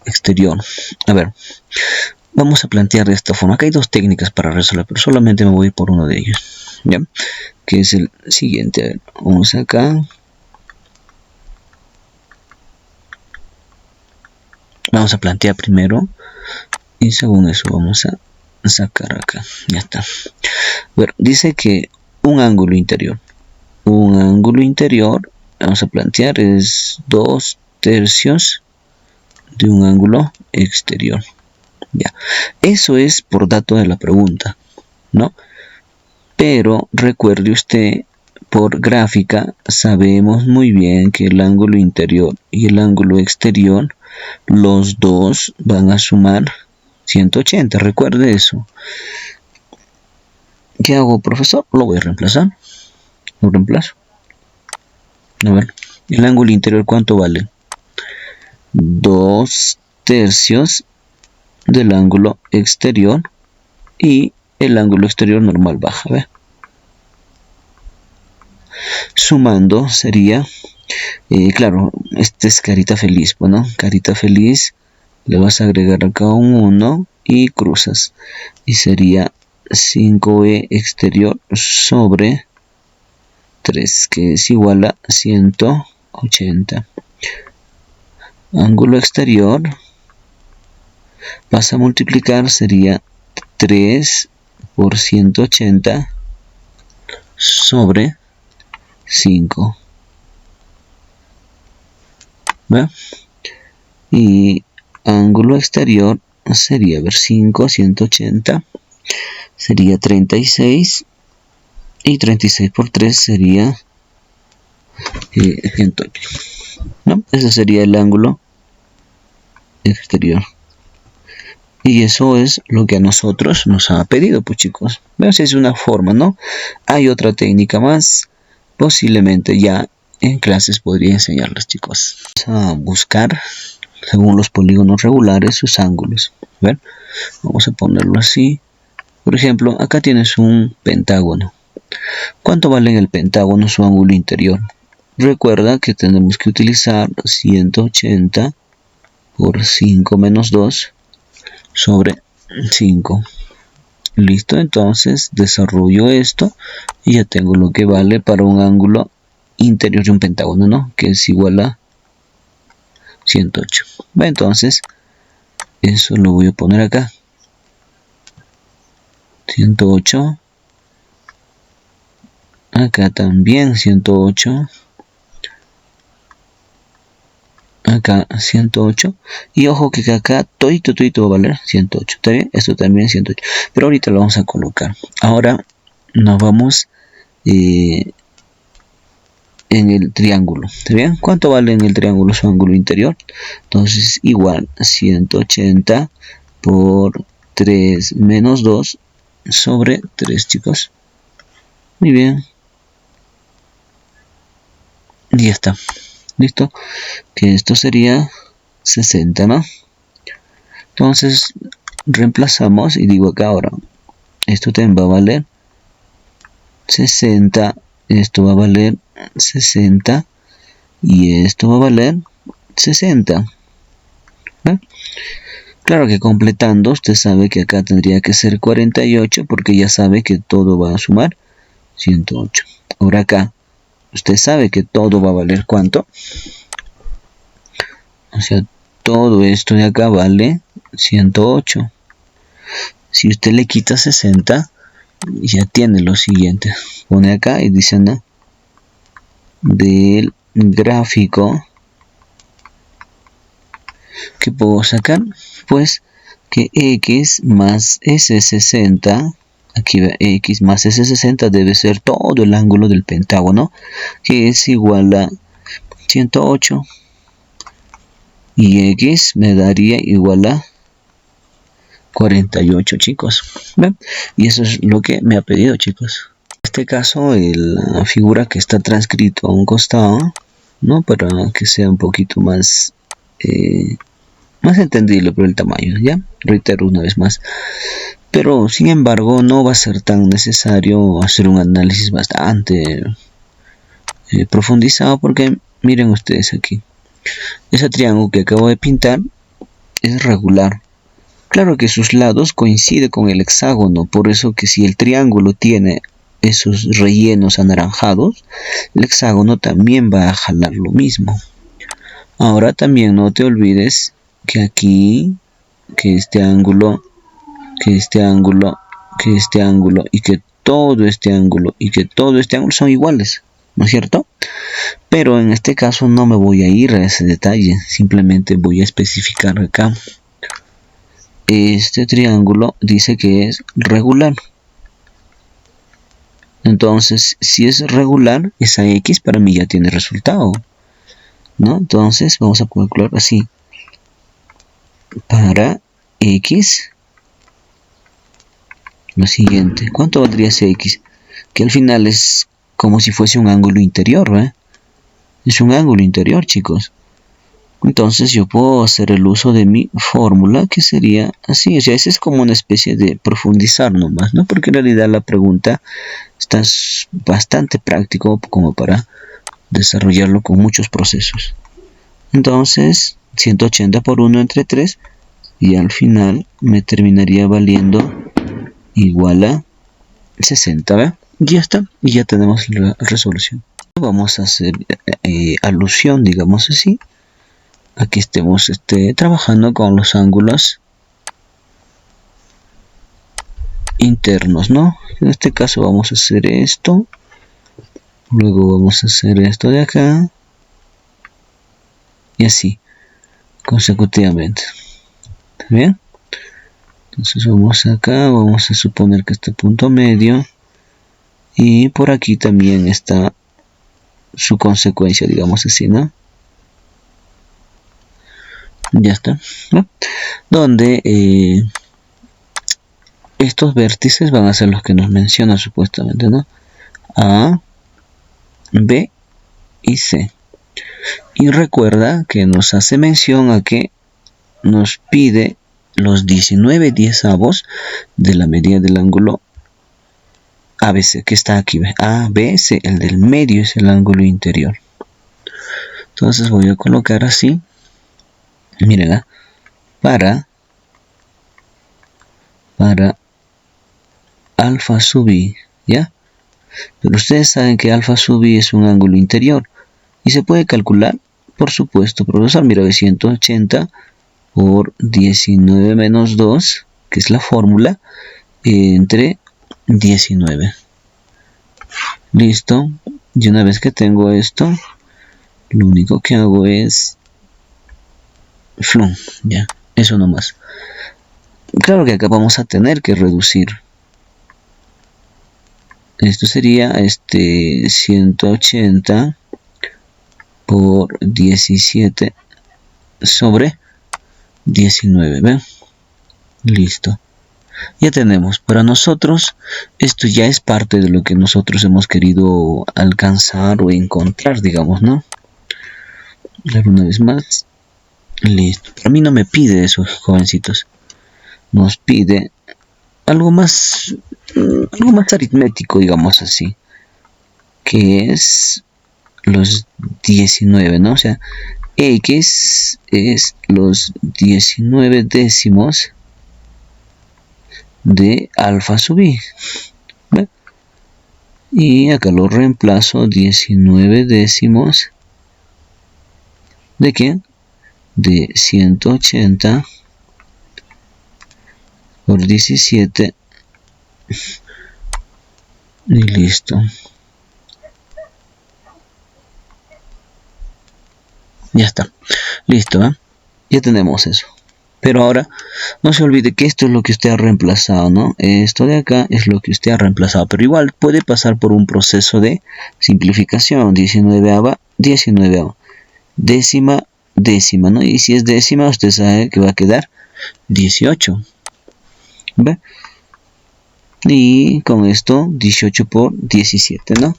exterior. A ver, vamos a plantear de esta forma. Acá hay dos técnicas para resolver, pero solamente me voy a ir por uno de ellos, ¿ya? Que es el siguiente. A ver, vamos acá. Vamos a plantear primero y según eso vamos a sacar acá. Ya está. A ver, dice que un ángulo interior. Un ángulo interior, vamos a plantear, es 2/3 de un ángulo exterior. Ya. Eso es por dato de la pregunta, ¿no? Pero recuerde usted, por gráfica, sabemos muy bien que el ángulo interior y el ángulo exterior, los dos van a sumar 180. Recuerde eso. ¿Qué hago, profesor? Lo voy a reemplazar. Lo reemplazo. A ver, el ángulo interior, ¿cuánto vale? 2/3 del ángulo exterior y el ángulo exterior normal baja, ¿ve? Sumando sería, claro, este es carita feliz, bueno, carita feliz, le vas a agregar acá un 1 y cruzas, y sería 5e exterior sobre 3, que es igual a 180. Ángulo exterior, vas a multiplicar, sería 3 por 180 sobre 5. ¿Ve? Y ángulo exterior sería, a ver, 5, 180, sería 36. Y 36 por 3 sería 108. ¿No? Ese sería el ángulo exterior. Y eso es lo que a nosotros nos ha pedido, pues chicos. Vean si es una forma, ¿no? Hay otra técnica más. Posiblemente ya en clases podría enseñarles, chicos. Vamos a buscar, según los polígonos regulares, sus ángulos. ¿Ven? Vamos a ponerlo así. Por ejemplo, acá tienes un pentágono. ¿Cuánto vale en el pentágono su ángulo interior? Recuerda que tenemos que utilizar 180 por 5 menos 2 sobre 5. Listo, entonces desarrollo esto y ya tengo lo que vale para un ángulo interior de un pentágono, ¿no? Que es igual a 108. Entonces, eso lo voy a poner acá. 108. Acá también 108. Acá 108. Y ojo que acá todito va a valer 108. ¿Está bien? Esto también 108. Pero ahorita lo vamos a colocar. Ahora nos vamos en el triángulo. ¿Está bien? ¿Cuánto vale en el triángulo su ángulo interior? Entonces igual 180 por 3 menos 2 sobre 3, chicos. Muy bien. Y ya está. ¿Listo? Que esto sería 60, ¿no? Entonces reemplazamos y digo acá ahora, esto también va a valer 60, esto va a valer 60 y esto va a valer 60. ¿Ve? Claro que completando, usted sabe que acá tendría que ser 48 porque ya sabe que todo va a sumar 108. Ahora acá, usted sabe que todo va a valer ¿cuánto? O sea, todo esto de acá vale 108. Si usted le quita 60, ya tiene lo siguiente. Pone acá y dice, ¿no? Del gráfico, ¿qué puedo sacar? Pues que x más ese 60 aquí ve, x más ese 60 debe ser todo el ángulo del pentágono, que es igual a 108. Y x me daría igual a 48, chicos. ¿Ven? Y eso es lo que me ha pedido, chicos. En este caso, la figura que está transcrito a un costado, ¿no? Para que sea un poquito más, más entendible por el tamaño, ¿ya? Reitero una vez más. Pero, sin embargo, no va a ser tan necesario hacer un análisis bastante profundizado, porque miren ustedes aquí. Ese triángulo que acabo de pintar es regular. Claro que sus lados coinciden con el hexágono, por eso que si el triángulo tiene esos rellenos anaranjados, el hexágono también va a jalar lo mismo. Ahora también no te olvides que aquí, que este ángulo, que este ángulo, que este ángulo y que todo este ángulo y que todo este ángulo son iguales, ¿no es cierto? Pero en este caso no me voy a ir a ese detalle, simplemente voy a especificar acá. Este triángulo dice que es regular. Entonces, si es regular, esa x para mí ya tiene resultado, ¿no? Entonces, vamos a calcular así. Para x, lo siguiente. ¿Cuánto valdría ese x? Que al final es como si fuese un ángulo interior, ¿eh? Es un ángulo interior, chicos. Entonces yo puedo hacer el uso de mi fórmula, que sería así. O sea, esa es como una especie de profundizar nomás, ¿no? Porque en realidad la pregunta está bastante práctico como para desarrollarlo con muchos procesos. Entonces, 180 por 1 entre 3, y al final me terminaría valiendo igual a 60, ¿ve? Y ya está, y ya tenemos la resolución. Vamos a hacer alusión, digamos así, a que estemos trabajando con los ángulos internos, ¿no? En este caso vamos a hacer esto, luego vamos a hacer esto de acá, y así, consecutivamente. ¿Está bien? Entonces vamos acá, vamos a suponer que este punto medio, y por aquí también está su consecuencia, digamos así, ¿no? Ya está, ¿no? Donde estos vértices van a ser los que nos menciona supuestamente, ¿no? A, B y C. Y recuerda que nos hace mención a que nos pide los 19 diezavos de la medida del ángulo ABC, que está aquí, ABC, el del medio es el ángulo interior. Entonces voy a colocar así, miren, para alfa sub i, ¿ya? Pero ustedes saben que alfa sub i es un ángulo interior y se puede calcular, por supuesto, profesor. Mira, 180 por 19 menos 2, que es la fórmula, entre 19. Listo. Y una vez que tengo esto, lo único que hago es flum, ya, eso nomás. Claro que acá vamos a tener que reducir. Esto sería 180 por 17 sobre 19, ¿ven? Listo. Ya tenemos. Para nosotros, esto ya es parte de lo que nosotros hemos querido alcanzar o encontrar, digamos, ¿no? Una vez más. Listo. A mí no me pide eso, jovencitos. Nos pide algo más aritmético, digamos así, que es los 19, ¿no? O sea, x es los 19 décimos de alfa sub i. ¿Ve? Y acá lo reemplazo 19 décimos de ¿qué? De 180 por 17 y listo. Ya está. Listo, ¿eh? Ya tenemos eso. Pero ahora, no se olvide que esto es lo que usted ha reemplazado, ¿no? Esto de acá es lo que usted ha reemplazado. Pero igual puede pasar por un proceso de simplificación. 19ava, 19ava. Décima, décima, ¿no? Y si es décima, usted sabe que va a quedar 18. ¿Ve? Y con esto, 18 por 17, ¿no?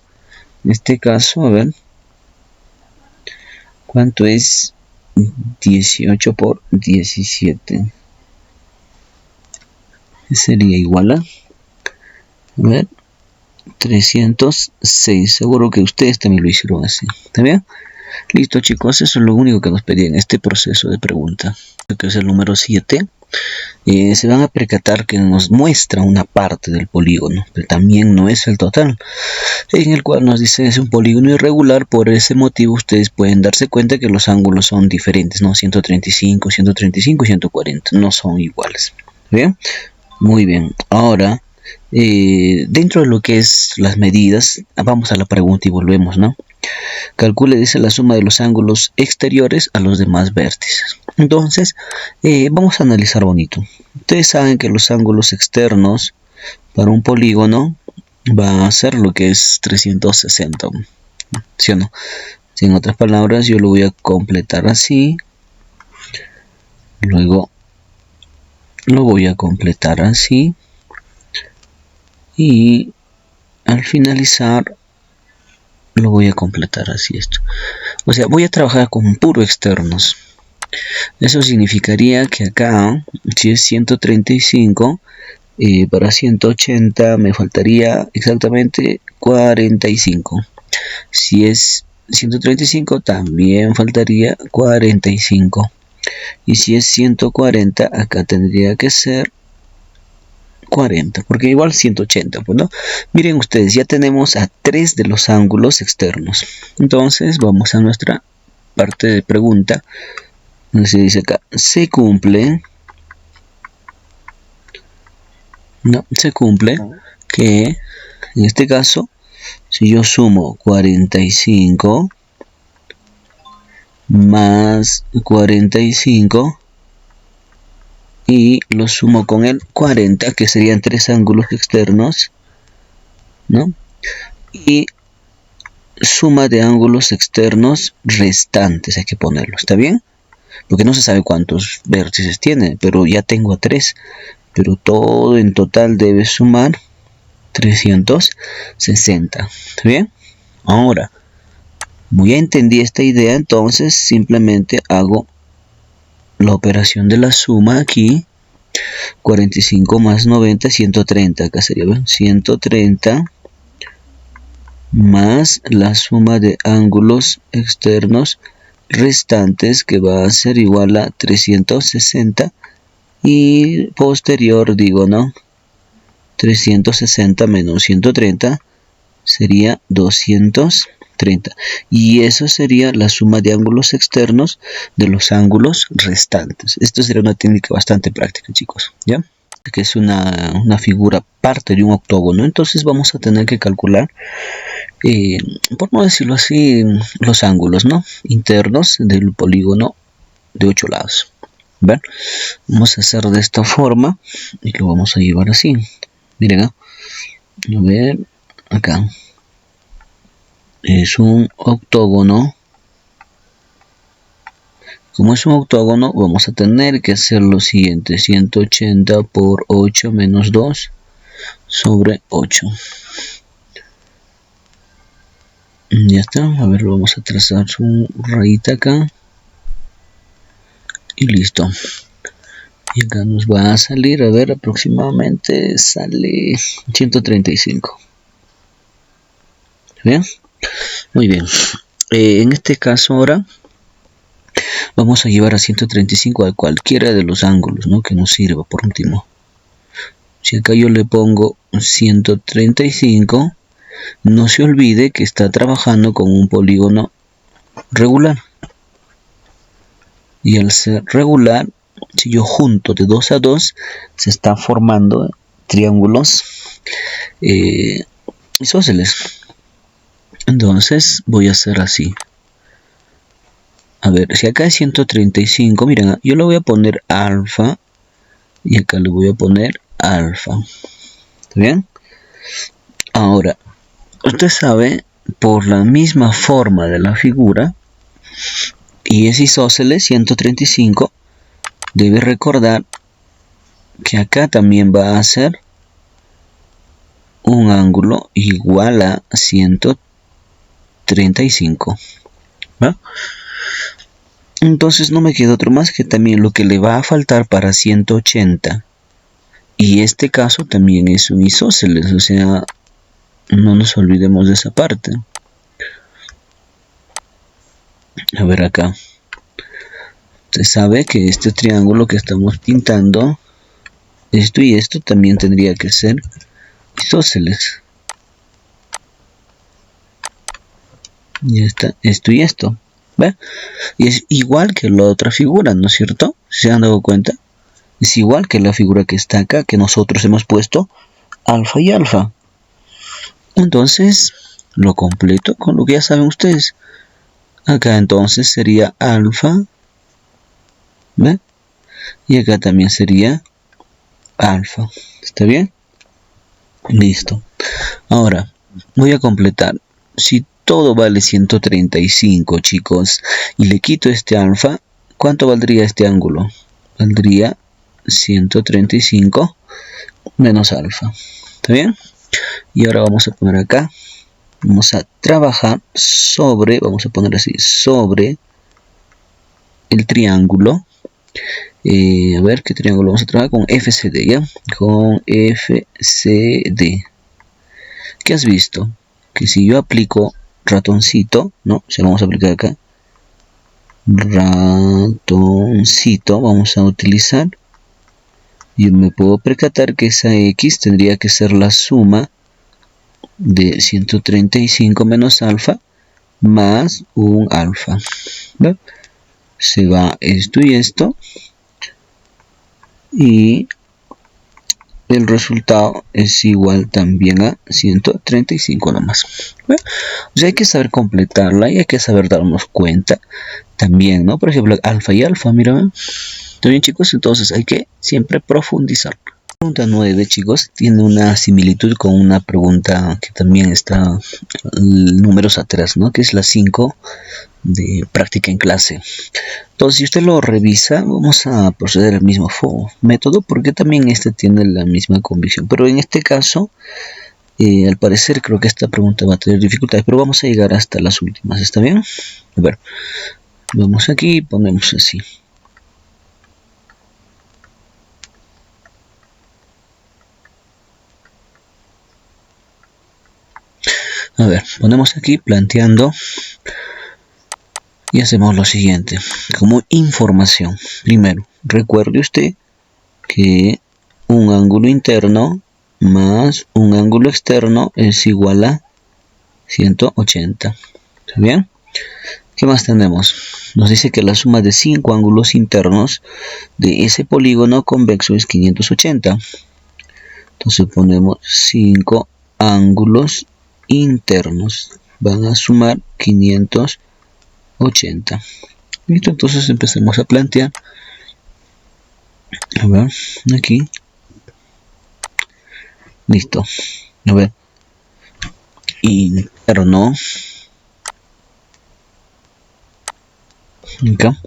En este caso, a ver. ¿Cuánto es 18 por 17? Sería igual a ver, 306. Seguro que ustedes también lo hicieron así. ¿Está bien? Listo, chicos. Eso es lo único que nos pedían en este proceso de pregunta. Que es el número 7. Se van a percatar que nos muestra una parte del polígono, pero también no es el total, en el cual nos dice es un polígono irregular. Por ese motivo ustedes pueden darse cuenta que los ángulos son diferentes, ¿no? 135, 135 y 140 no son iguales. ¿Bien? Muy bien. Ahora, dentro de lo que es las medidas, vamos a la pregunta y volvemos, ¿no? Calcule, dice, la suma de los ángulos exteriores a los demás vértices. Entonces, vamos a analizar bonito. Ustedes saben que los ángulos externos para un polígono va a ser lo que es 360. ¿Sí o no? Si en otras palabras, yo lo voy a completar así. Luego lo voy a completar así. Y al finalizar lo voy a completar así esto. O sea, voy a trabajar con puro externos. Eso significaría que acá, si es 135, para 180 me faltaría exactamente 45. Si es 135, también faltaría 45. Y si es 140, acá tendría que ser 40, porque igual 180, pues, ¿no? Miren ustedes, ya tenemos a 3 de los ángulos externos. Entonces vamos a nuestra parte de pregunta. Se dice acá, se cumple que en este caso, si yo sumo 45 más 45 y lo sumo con el 40, que serían 3 ángulos externos, ¿no? Y suma de ángulos externos restantes hay que ponerlo, ¿está bien? Porque no se sabe cuántos vértices tiene, pero ya tengo a 3. Pero todo en total debe sumar 360. ¿Está bien? Ahora, como ya entendí esta idea, entonces simplemente hago la operación de la suma aquí. 45 más 90, 130. Acá sería, ¿ven? 130 más la suma de ángulos externos restantes, que va a ser igual a 360. Y posterior, digo, ¿no? 360 menos 130 sería 230. Y eso sería la suma de ángulos externos de los ángulos restantes. Esto sería una técnica bastante práctica, chicos, ¿ya? Que es una figura parte de un octógono. Entonces vamos a tener que calcular, por no decirlo así, los ángulos, ¿no? Internos del polígono de 8 lados. ¿Ven? Vamos a hacer de esta forma y lo vamos a llevar así. Miren, a ver, acá es un octógono. Como es un octógono, vamos a tener que hacer lo siguiente: 180 por 8 menos 2 sobre 8. Ya está. A ver, vamos a trazar su rayita acá y listo. Y acá nos va a salir, a ver, aproximadamente sale 135. ¿Bien? Muy bien. En este caso ahora vamos a llevar a 135 a cualquiera de los ángulos, ¿no? Que nos sirva por último. Si acá yo le pongo 135, no se olvide que está trabajando con un polígono regular. Y al ser regular, si yo junto de 2 a 2, se está formando triángulos isósceles. Entonces voy a hacer así. A ver, si acá es 135, miren, yo le voy a poner alfa y acá le voy a poner alfa. ¿Está bien? Ahora, usted sabe, por la misma forma de la figura, y es isósceles 135, debe recordar que acá también va a ser un ángulo igual a 135. ¿Va? Entonces no me queda otro más que también lo que le va a faltar para 180. Y este caso también es un isósceles, o sea, no nos olvidemos de esa parte. A ver acá. Usted sabe que este triángulo que estamos pintando, esto y esto también tendría que ser isósceles. Y esto y esto. ¿Ve? Y es igual que la otra figura, ¿no es cierto? ¿Se han dado cuenta? Es igual que la figura que está acá, que nosotros hemos puesto alfa y alfa. Entonces, lo completo con lo que ya saben ustedes. Acá entonces sería alfa, ¿ve? Y acá también sería alfa. ¿Está bien? Listo. Ahora, voy a completar. Si todo vale 135, chicos, y le quito este alfa, ¿cuánto valdría este ángulo? Valdría 135 menos alfa. ¿Está bien? Y ahora vamos a poner acá. Vamos a trabajar sobre, vamos a poner así, sobre el triángulo. A ver, ¿qué triángulo vamos a trabajar? Con FCD, ¿ya? Con FCD. ¿Qué has visto? Que si yo aplico ratoncito, ¿no? O sea, vamos a aplicar acá. Ratoncito, vamos a utilizar. Y me puedo percatar que esa X tendría que ser la suma de 135 menos alfa más un alfa. ¿Ve? Se va esto y esto. Y el resultado es igual también a 135 nomás. ¿Ve? O sea, hay que saber completarla y hay que saber darnos cuenta también, ¿no? Por ejemplo, alfa y alfa, mira. ¿Está bien, chicos? Entonces hay que siempre profundizar. Pregunta 9, chicos, tiene una similitud con una pregunta que también está números atrás, ¿no? Que es la 5 de práctica en clase. Entonces, si usted lo revisa, vamos a proceder al mismo método, porque también este tiene la misma convicción. Pero en este caso, al parecer, creo que esta pregunta va a tener dificultades, pero vamos a llegar hasta las últimas, ¿está bien? A ver, vamos aquí y ponemos así. A ver, ponemos aquí planteando y hacemos lo siguiente. Como información, primero, recuerde usted que un ángulo interno más un ángulo externo es igual a 180. ¿Está bien? ¿Qué más tenemos? Nos dice que la suma de 5 ángulos internos de ese polígono convexo es 580. Entonces ponemos 5 ángulos internos van a sumar 580. Listo, entonces empecemos a plantear. A ver, aquí. Listo. A ver. Interno. Acá.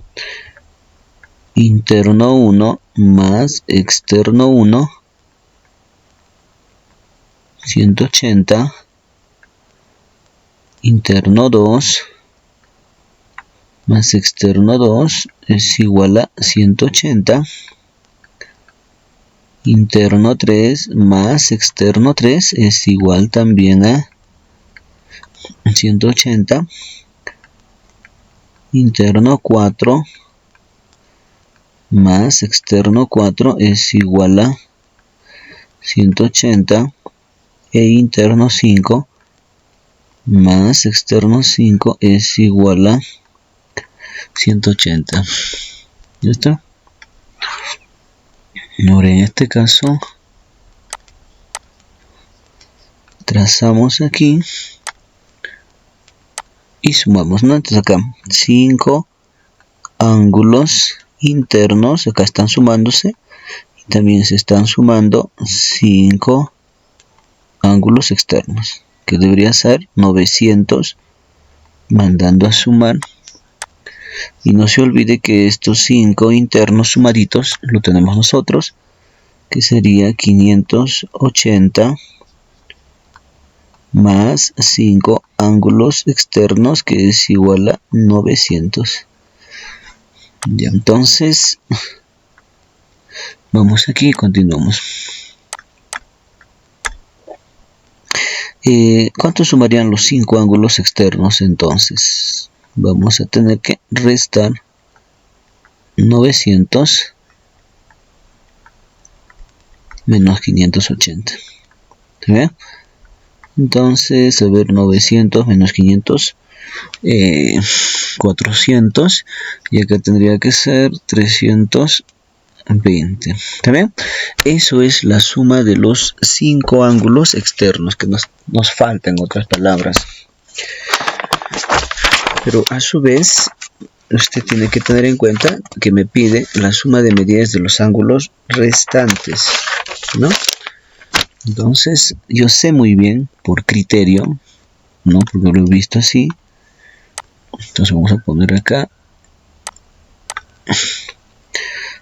Interno 1 más externo 1. 180. Interno 2 más externo 2 es igual a 180. Interno 3 más externo 3 es igual también a 180. Interno 4 más externo 4 es igual a 180. E interno 5 más externo 5 es igual a 180. ¿Ya está? Ahora en este caso trazamos aquí y sumamos, ¿no? Entonces acá 5 ángulos internos, acá están sumándose, y también se están sumando 5 ángulos externos, que debería ser 900, mandando a sumar. Y no se olvide que estos 5 internos sumaditos lo tenemos nosotros, que sería 580 más 5 ángulos externos, que es igual a 900. Ya, entonces vamos aquí y continuamos. ¿Cuánto sumarían los 5 ángulos externos entonces? Vamos a tener que restar 900 menos 580. ¿Sí ve? Entonces, a ver, 900 menos 500, 400, y acá tendría que ser 320. ¿Está bien? Eso es la suma de los 5 ángulos externos que nos faltan, en otras palabras. Pero a su vez, usted tiene que tener en cuenta que me pide la suma de medidas de los ángulos restantes, ¿no? Entonces, yo sé muy bien, por criterio, ¿no? Porque lo he visto así. Entonces vamos a poner acá.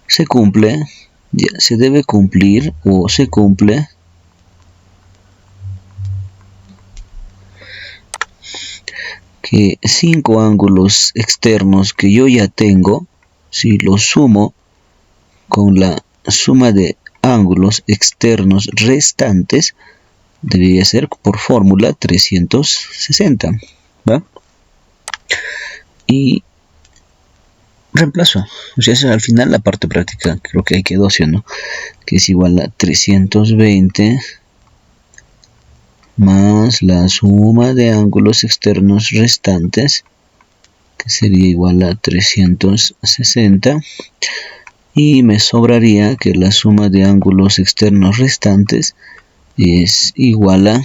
Se cumple, ya, se debe cumplir o se cumple que 5 ángulos externos que yo ya tengo, si los sumo con la suma de ángulos externos restantes, debería ser por fórmula 360, ¿va? Y reemplazo, o sea, eso al final la parte práctica, creo que ahí quedó, ¿sí o no? Que es igual a 320 más la suma de ángulos externos restantes, que sería igual a 360, y me sobraría que la suma de ángulos externos restantes es igual a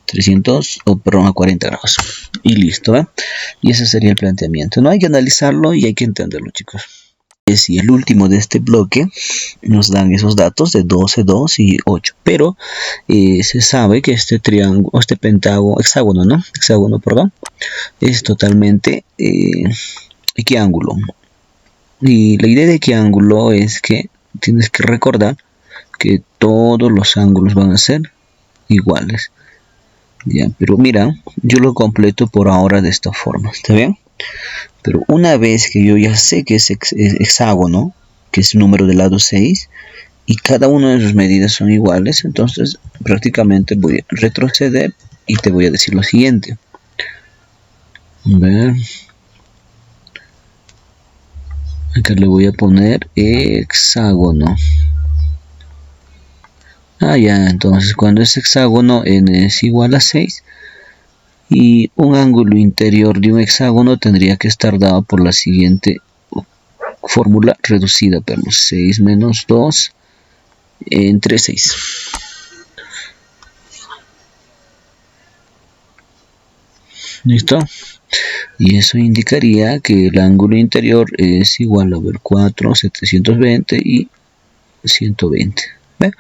300, perdón, a 40 grados. Y listo, ¿eh? Y ese sería el planteamiento. No hay que analizarlo y hay que entenderlo, chicos. Y el último de este bloque nos dan esos datos de 12, 2 y 8. Pero se sabe que este triángulo, este hexágono, ¿no? Hexágono, perdón, es totalmente equiángulo. Y la idea de equiángulo es que tienes que recordar que todos los ángulos van a ser iguales. Ya, pero mira, yo lo completo por ahora de esta forma, ¿está bien? Pero una vez que yo ya sé que es hexágono, que es el número del lado 6, y cada una de sus medidas son iguales, entonces prácticamente voy a retroceder y te voy a decir lo siguiente. A ver. Acá le voy a poner hexágono. Ya, entonces cuando es hexágono, n es igual a 6. Y un ángulo interior de un hexágono tendría que estar dado por la siguiente fórmula reducida, pero 6 menos 2 entre 6. ¿Listo? Y eso indicaría que el ángulo interior es igual a 4, 720 y 120. ¿Ve?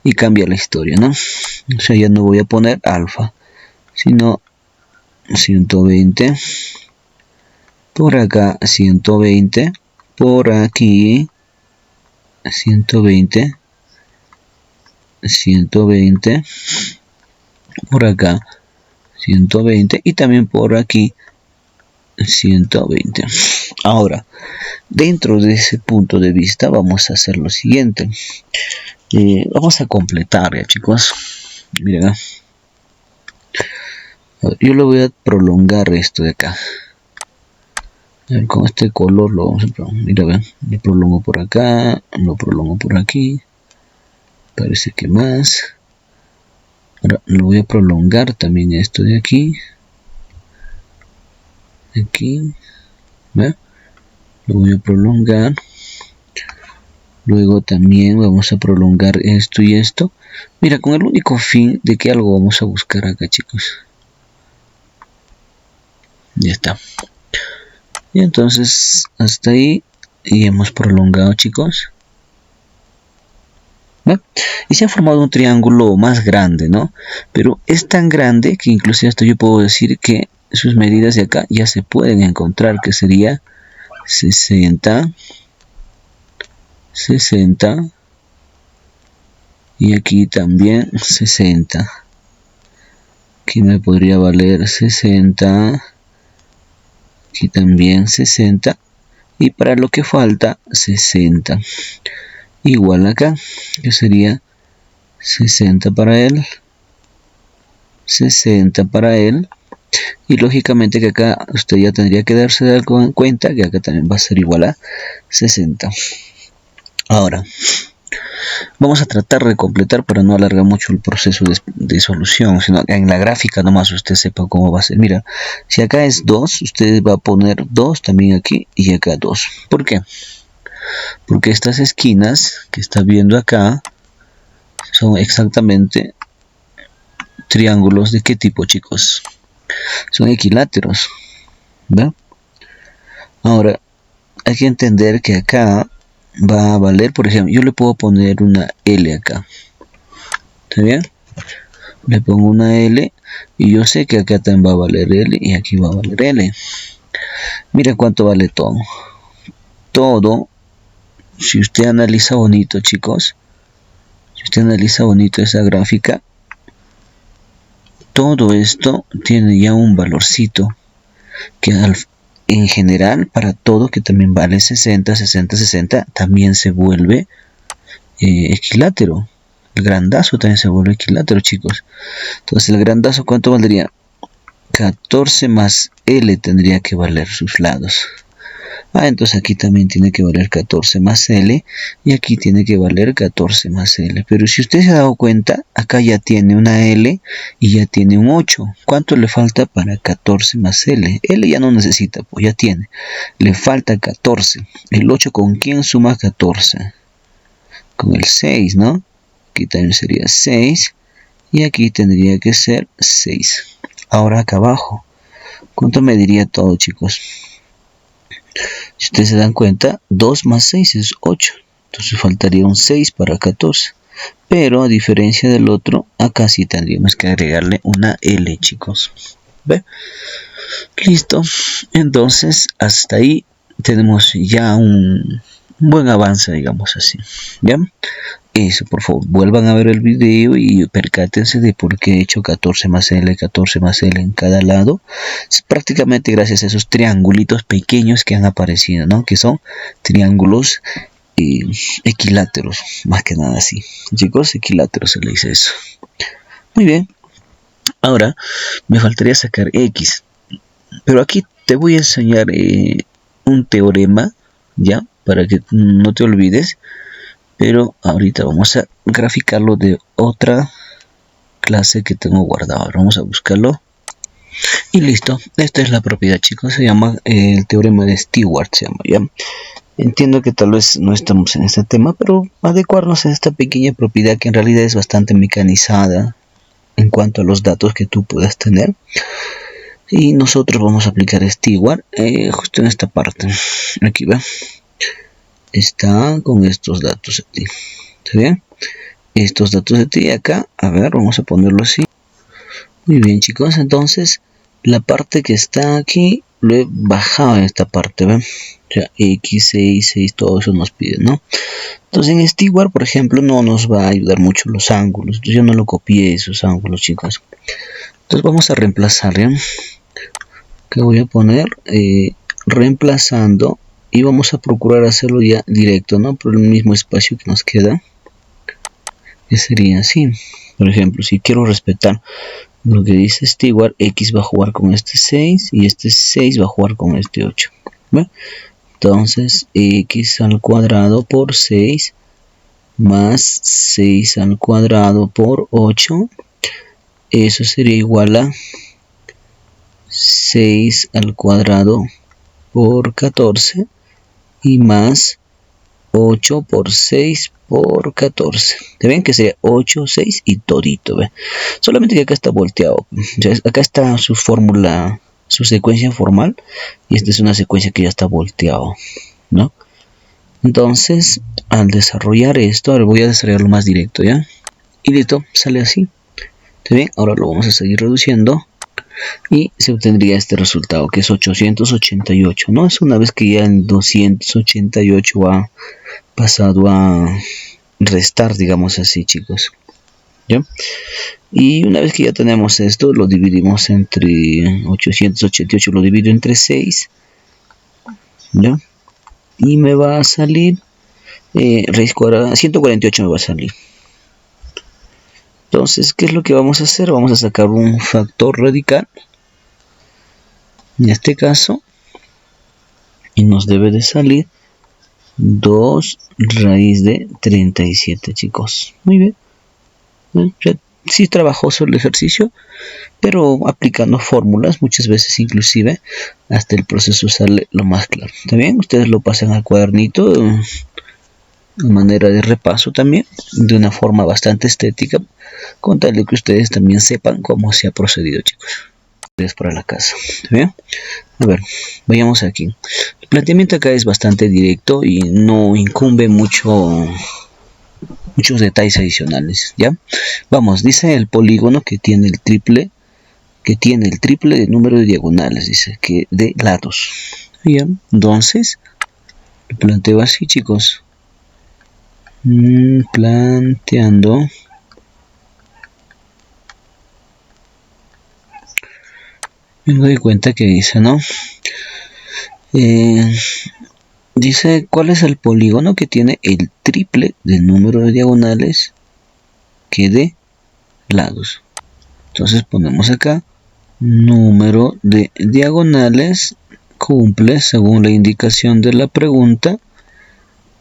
Y cambia la historia, ¿no? O sea, ya no voy a poner alfa, sino 120. Por acá 120. Por aquí 120. 120. Por acá 120. Y también por aquí 120. Ahora, dentro de ese punto de vista vamos a hacer lo siguiente. Vamos a completar, ya, chicos. Miren, yo lo voy a prolongar esto de acá. Con este color lo vamos a prolongar. Mira, ven, lo prolongo por acá, lo prolongo por aquí. Parece que más. Ahora lo voy a prolongar también esto de aquí. Aquí, ¿ve? Lo voy a prolongar. Luego también vamos a prolongar esto y esto. Mira, con el único fin de que algo vamos a buscar acá, chicos. Ya está. Y entonces hasta ahí y hemos prolongado, chicos. ¿Ve? Y se ha formado un triángulo más grande, ¿no? Pero es tan grande que inclusive hasta yo puedo decir que sus medidas de acá ya se pueden encontrar, que sería 60, 60 y aquí también 60. Aquí me podría valer 60, aquí también 60 y para lo que falta 60. Igual acá, que sería 60 para él, 60 para él. Y lógicamente que acá usted ya tendría que darse cuenta que acá también va a ser igual a 60. Ahora, vamos a tratar de completar para no alargar mucho el proceso de solución, sino que en la gráfica nomás usted sepa cómo va a ser. Mira, si acá es 2, usted va a poner 2 también aquí y acá 2. ¿Por qué? Porque estas esquinas que está viendo acá son exactamente triángulos de qué tipo, chicos. Son equiláteros, ¿verdad? Ahora, hay que entender que acá va a valer, por ejemplo, yo le puedo poner una L acá. ¿Está bien? Le pongo una L y yo sé que acá también va a valer L y aquí va a valer L. Mira cuánto vale todo. Todo, si usted analiza bonito, chicos, si usted analiza bonito esa gráfica, todo esto tiene ya un valorcito que en general para todo que también vale 60, 60, 60 también se vuelve equilátero. El grandazo también se vuelve equilátero, chicos. Entonces el grandazo, ¿cuánto valdría? 14 más L tendría que valer sus lados. Entonces aquí también tiene que valer 14 más L y aquí tiene que valer 14 más L. Pero si usted se ha dado cuenta, acá ya tiene una L y ya tiene un 8. ¿Cuánto le falta para 14 más L? L ya no necesita, pues ya tiene. Le falta 14. ¿El 8 con quién suma 14? Con el 6, ¿no? Aquí también sería 6 y aquí tendría que ser 6. Ahora acá abajo, ¿cuánto me diría todo, chicos? Si ustedes se dan cuenta, 2 más 6 es 8. Entonces faltaría un 6 para 14. Pero a diferencia del otro, acá sí tendríamos que agregarle una L, chicos. ¿Ve? Listo. Entonces, hasta ahí tenemos ya un buen avance, digamos así. ¿Ya? Eso, por favor, vuelvan a ver el video y percátense de por qué he hecho 14 más L, 14 más L en cada lado. Es prácticamente gracias a esos triangulitos pequeños que han aparecido, ¿no? Que son triángulos equiláteros, más que nada así. Chicos, equiláteros se le dice eso. Muy bien. Ahora, me faltaría sacar X. Pero aquí te voy a enseñar un teorema, ¿ya? Para que no te olvides. Pero ahorita vamos a graficarlo de otra clase que tengo guardado. Vamos a buscarlo. Y listo. Esta es la propiedad, chicos. Se llama el teorema de Stewart. Se llama, ¿ya? Entiendo que tal vez no estamos en este tema, pero adecuarnos a esta pequeña propiedad que en realidad es bastante mecanizada en cuanto a los datos que tú puedas tener. Y nosotros vamos a aplicar Stewart justo en esta parte. Aquí va. Está con estos datos de ti. ¿Está bien? Estos datos de ti acá, a ver, vamos a ponerlo así. Muy bien, chicos, entonces la parte que está aquí lo he bajado en esta parte, ¿ven? O sea, X, 6, 6, todo eso nos pide, ¿no? Entonces en Stewart, por ejemplo, no nos va a ayudar mucho los ángulos. Entonces yo no lo copié esos ángulos, chicos. Entonces vamos a reemplazar, ¿ya? Que voy a poner reemplazando. Y vamos a procurar hacerlo ya directo, ¿no? Por el mismo espacio que nos queda. Que sería así. Por ejemplo, si quiero respetar lo que dice Stewart, X va a jugar con este 6 y este 6 va a jugar con este 8. ¿Ve? Entonces, X al cuadrado por 6 más 6 al cuadrado por 8. Eso sería igual a 6 al cuadrado por 14. Y más 8 por 6 por 14. ¿Te ven que sería 8, 6 y todito? ¿Ve? Solamente que acá está volteado. Acá está su fórmula su secuencia formal, y esta es una secuencia que ya está volteado, ¿no? Entonces, al desarrollar esto, ahora voy a desarrollarlo más directo, ¿ya? Y listo, sale así. ¿Está bien? Ahora lo vamos a seguir reduciendo y se obtendría este resultado, que es 888, ¿no? Es una vez que ya el 288 ha pasado a restar, digamos así, chicos, ¿ya? Y una vez que ya tenemos esto, lo dividimos entre 888, lo divido entre 6, ¿ya? Y me va a salir raíz cuadrada, 148 me va a salir. Entonces, ¿qué es lo que vamos a hacer? Vamos a sacar un factor radical, en este caso, y nos debe de salir 2 raíz de 37, chicos. Muy bien. Sí, trabajoso el ejercicio, pero aplicando fórmulas, muchas veces inclusive hasta el proceso sale lo más claro. También ustedes lo pasan al cuadernito de manera de repaso también, de una forma bastante estética, con tal de que ustedes también sepan cómo se ha procedido, chicos. Es para la casa. ¿Bien? A ver, vayamos aquí. El planteamiento acá es bastante directo y no incumbe muchos detalles adicionales, ¿ya? Vamos, dice el polígono que tiene el triple de número de diagonales, dice que de lados. Bien, entonces lo planteo así, chicos. Planteando me doy cuenta que dice, ¿no? Dice, ¿cuál es el polígono que tiene el triple del número de diagonales que de lados? Entonces ponemos acá, número de diagonales cumple, según la indicación de la pregunta,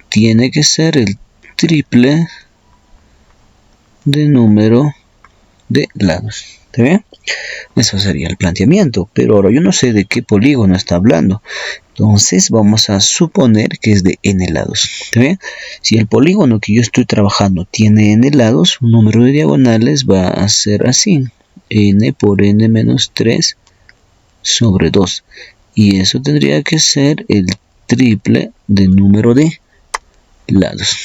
tiene que ser el triple de número de lados. ¿Está bien? Eso sería el planteamiento, pero ahora yo no sé de qué polígono está hablando. Entonces vamos a suponer que es de n lados. ¿Está bien? Si el polígono que yo estoy trabajando tiene n lados, un número de diagonales va a ser así. N por n menos 3 sobre 2. Y eso tendría que ser el triple del número de lados.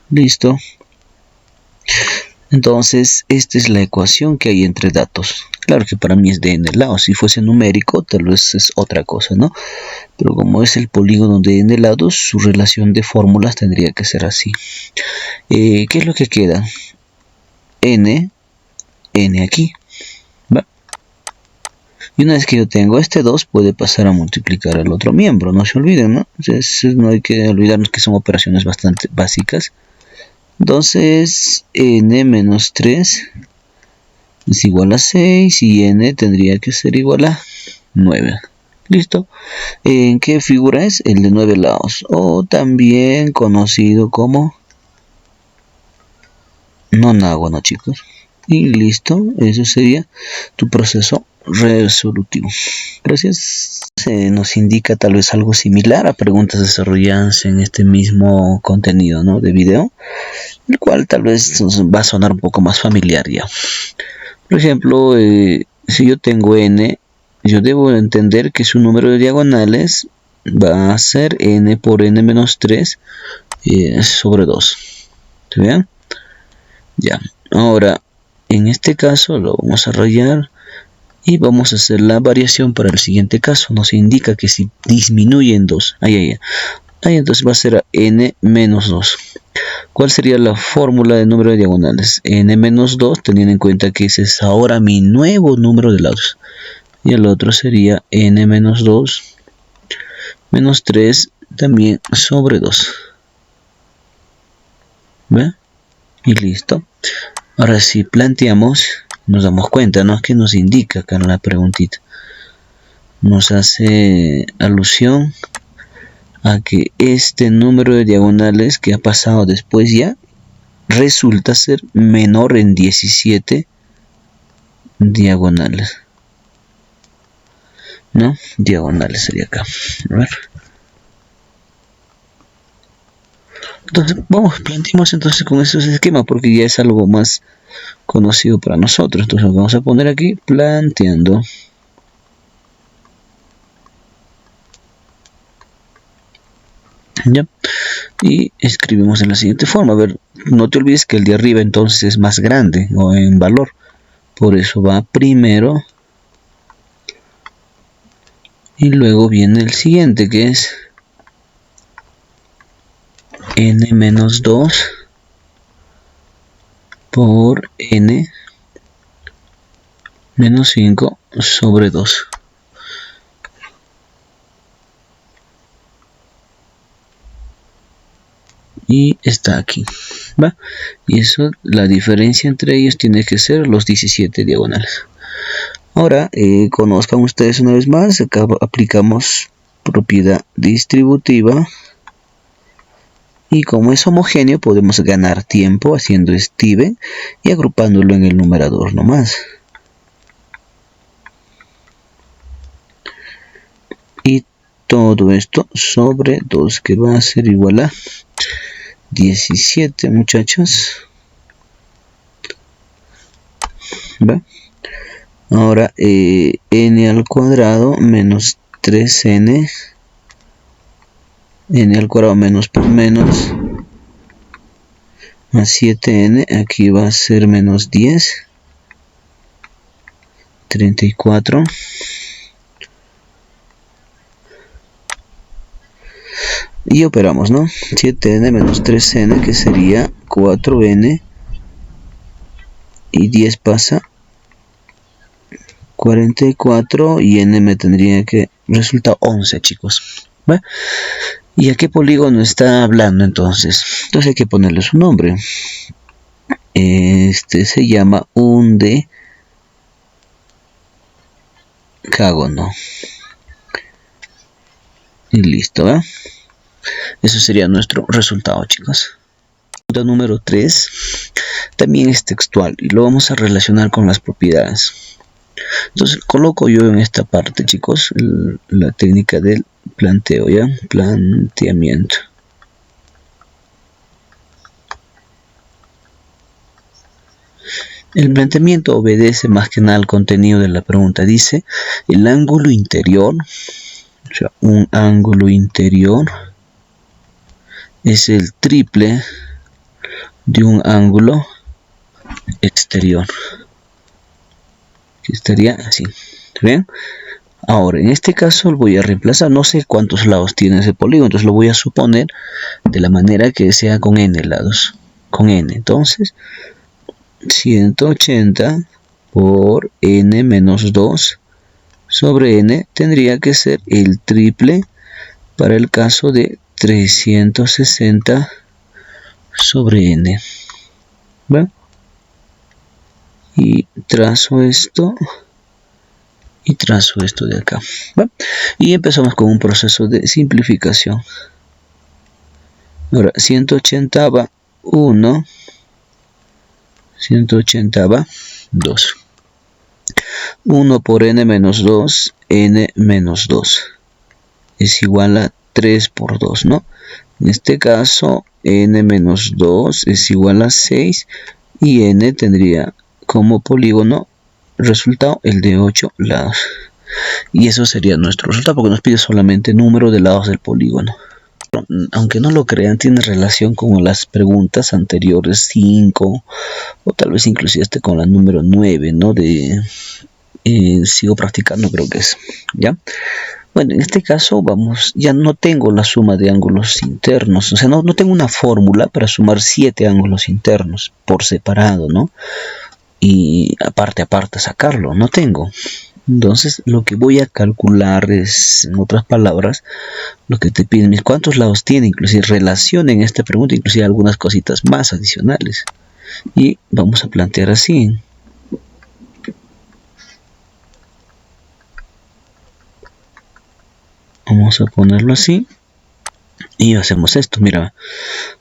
Listo. Entonces, esta es la ecuación que hay entre datos. Claro que para mí es de n lados. Si fuese numérico, tal vez es otra cosa, ¿no? Pero como es el polígono de n lados, su relación de fórmulas tendría que ser así. ¿Qué es lo que queda? N aquí. ¿Va? Y una vez que yo tengo este 2, puede pasar a multiplicar al otro miembro. No se olviden, ¿no? Entonces, no hay que olvidarnos que son operaciones bastante básicas. Entonces, n menos 3 es igual a 6 y n tendría que ser igual a 9. ¿Listo? ¿En qué figura es? El de 9 lados, o también conocido como nonágono, chicos. Y listo, eso sería tu proceso resolutivo. Gracias. Se nos indica tal vez algo similar a preguntas desarrolladas en este mismo contenido, ¿no?, de video, el cual tal vez nos va a sonar un poco más familiar ya. Por ejemplo, si yo tengo n, yo debo entender que su número de diagonales va a ser n por n menos 3 sobre 2. ¿Está bien? Ya. Ahora, en este caso lo vamos a rayar y vamos a hacer la variación para el siguiente caso. Nos indica que si disminuye en 2, ahí, entonces va a ser n menos 2. ¿Cuál sería la fórmula de número de diagonales? N menos 2, teniendo en cuenta que ese es ahora mi nuevo número de lados. Y el otro sería n menos 2 menos 3 también sobre 2. ¿Ve? Y listo. Ahora si planteamos, nos damos cuenta, ¿no?, que nos indica acá en la preguntita. Nos hace alusión a que este número de diagonales que ha pasado después ya resulta ser menor en 17 diagonales, ¿no? Diagonales sería acá. A ver. Entonces, planteemos entonces con estos esquemas porque ya es algo más conocido para nosotros. Entonces vamos a poner aquí planteando. ¿Ya? Y escribimos de la siguiente forma. A ver, no te olvides que el de arriba entonces es más grande o en valor. Por eso va primero. Y luego viene el siguiente, que es n menos 2 por n menos 5 sobre 2. Y está aquí, ¿va? Y eso, la diferencia entre ellos tiene que ser los 17 diagonales. Ahora, conozcan ustedes una vez más, acá aplicamos propiedad distributiva. Y como es homogéneo, podemos ganar tiempo haciendo estive y agrupándolo en el numerador nomás. Y todo esto sobre 2, que va a ser igual a 17, muchachos. ¿Va? Ahora n al cuadrado menos 3n, n al cuadrado menos por menos, más 7n, aquí va a ser menos 10, 34. Y operamos, ¿no? 7n menos 3n, que sería 4n, y 10 pasa 44, y n me tendría que resultar 11, chicos. ¿Va? ¿Y a qué polígono está hablando entonces? Entonces hay que ponerle su nombre. Este se llama un decágono. Y listo, ¿va? Eso sería nuestro resultado, chicos. Pregunta número 3 también es textual y lo vamos a relacionar con las propiedades. Entonces coloco yo en esta parte, chicos, la técnica del planteo, ¿ya? Planteamiento. El planteamiento obedece más que nada al contenido de la pregunta. Dice, el ángulo interior, o sea, un ángulo interior es el triple de un ángulo exterior. Que estaría así. ¿Ven? Ahora, en este caso lo voy a reemplazar. No sé cuántos lados tiene ese polígono, entonces lo voy a suponer de la manera que sea con n lados. Con n. Entonces, 180 por n menos 2 sobre n tendría que ser el triple para el caso de 360 sobre n. ¿Va? Y trazo esto y trazo esto de acá. ¿Va? Y empezamos con un proceso de simplificación. Ahora 180 va 1, 180 va 2. 1 por n menos 2, n menos 2 es igual a 3 por 2, ¿no? En este caso, n menos 2 es igual a 6 y n tendría como polígono resultado el de 8 lados. Y eso sería nuestro resultado porque nos pide solamente número de lados del polígono. Aunque no lo crean, tiene relación con las preguntas anteriores 5 o tal vez inclusive con la número 9, ¿no? Sigo practicando, creo que es, ¿ya? Bueno, en este caso vamos, ya no tengo la suma de ángulos internos, o sea, no tengo una fórmula para sumar 7 ángulos internos por separado, ¿no? Y aparte sacarlo, no tengo. Entonces lo que voy a calcular es, en otras palabras, lo que te piden es cuántos lados tiene, inclusive relacionen esta pregunta, inclusive algunas cositas más adicionales. Y vamos a plantear así. Vamos a ponerlo así. Y hacemos esto, mira.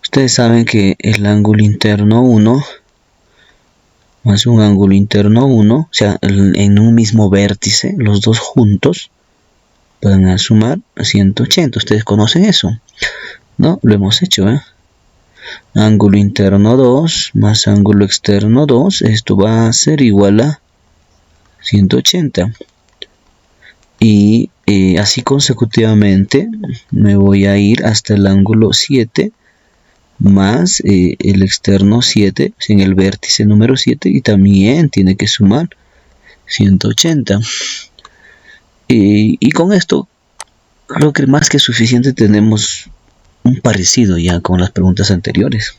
Ustedes saben que el ángulo interno 1 más un ángulo interno 1, o sea, en un mismo vértice, los dos juntos, van a sumar 180. Ustedes conocen eso, ¿no? Lo hemos hecho, ¿eh? Ángulo interno 2 más ángulo externo 2, esto va a ser igual a 180. y así consecutivamente me voy a ir hasta el ángulo 7 más el externo 7 en el vértice número 7 y también tiene que sumar 180 y con esto creo que más que suficiente. Tenemos un parecido ya con las preguntas anteriores.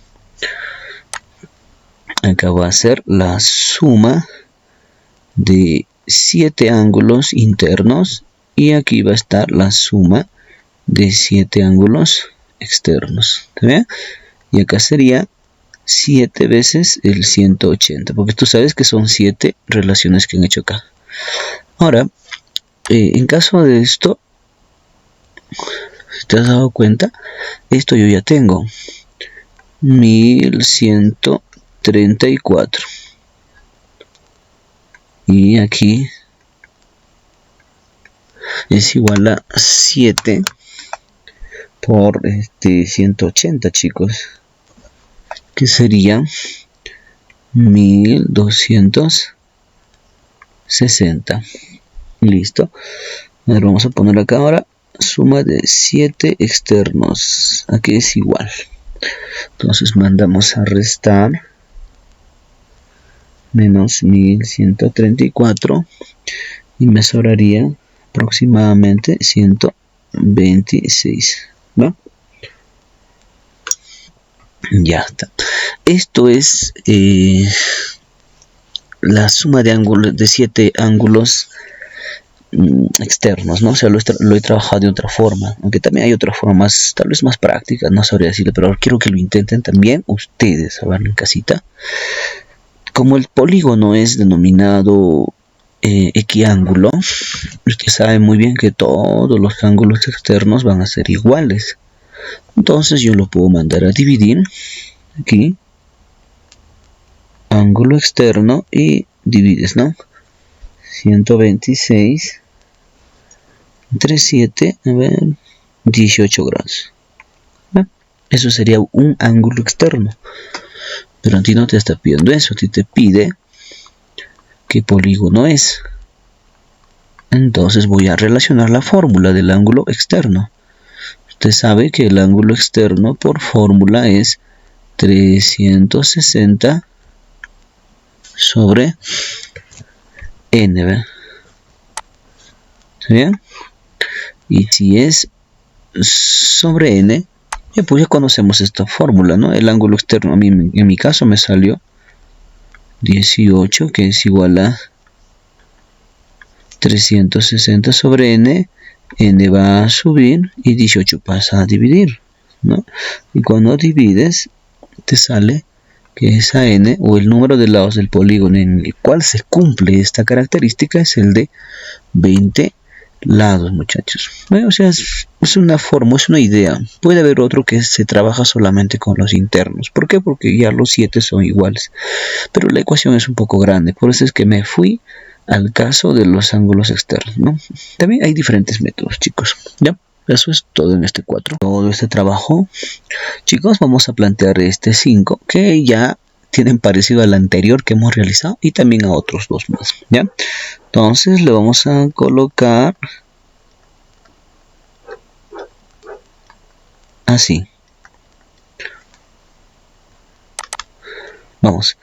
Acá va a ser la suma de 7 ángulos internos y aquí va a estar la suma de 7 ángulos externos. ¿Está bien? Y acá sería 7 veces el 180, porque tú sabes que son 7 relaciones que han hecho acá. Ahora, en caso de esto, ¿te has dado cuenta? Esto yo ya tengo 1134 y aquí es igual a 7 por 180, chicos, que sería 1260. Listo. Ahora vamos a poner acá ahora suma de 7 externos. Aquí es igual. Entonces mandamos a restar menos 1134 y me sobraría aproximadamente 126. ¿Va? Ya está. Esto es la suma de ángulos de 7 ángulos externos, ¿no? O sea, lo he trabajado de otra forma, aunque también hay otra forma más, tal vez más práctica, no sabría decirle, pero quiero que lo intenten también ustedes, a ver, en casita. Como el polígono es denominado equiángulo, usted sabe muy bien que todos los ángulos externos van a ser iguales. Entonces yo lo puedo mandar a dividir aquí, ángulo externo, y divides, ¿no? 126 entre 7, a ver, 18 grados. ¿No? Eso sería un ángulo externo. Pero a ti no te está pidiendo eso, a ti te pide qué polígono es. Entonces voy a relacionar la fórmula del ángulo externo. Usted sabe que el ángulo externo por fórmula es 360 sobre n, ¿ve? ¿Está bien? Y si es sobre n, pues ya conocemos esta fórmula, ¿no? El ángulo externo, a mí en mi caso me salió 18, que es igual a 360 sobre n. N va a subir y 18 pasa a dividir, ¿no? Y cuando divides, te sale que esa n, o el número de lados del polígono en el cual se cumple esta característica, es el de 20 lados, muchachos. Bueno, o sea, es una forma, es una idea. Puede haber otro que se trabaja solamente con los internos. ¿Por qué? Porque ya los 7 son iguales. Pero la ecuación es un poco grande. Por eso es que me fui al caso de los ángulos externos, ¿no? También hay diferentes métodos, chicos. ¿Ya? Eso es todo en este 4. Todo este trabajo, chicos, vamos a plantear este 5, que ya tienen parecido al anterior que hemos realizado, y también a otros dos más, ¿ya? Entonces le vamos a colocar así. Vamos.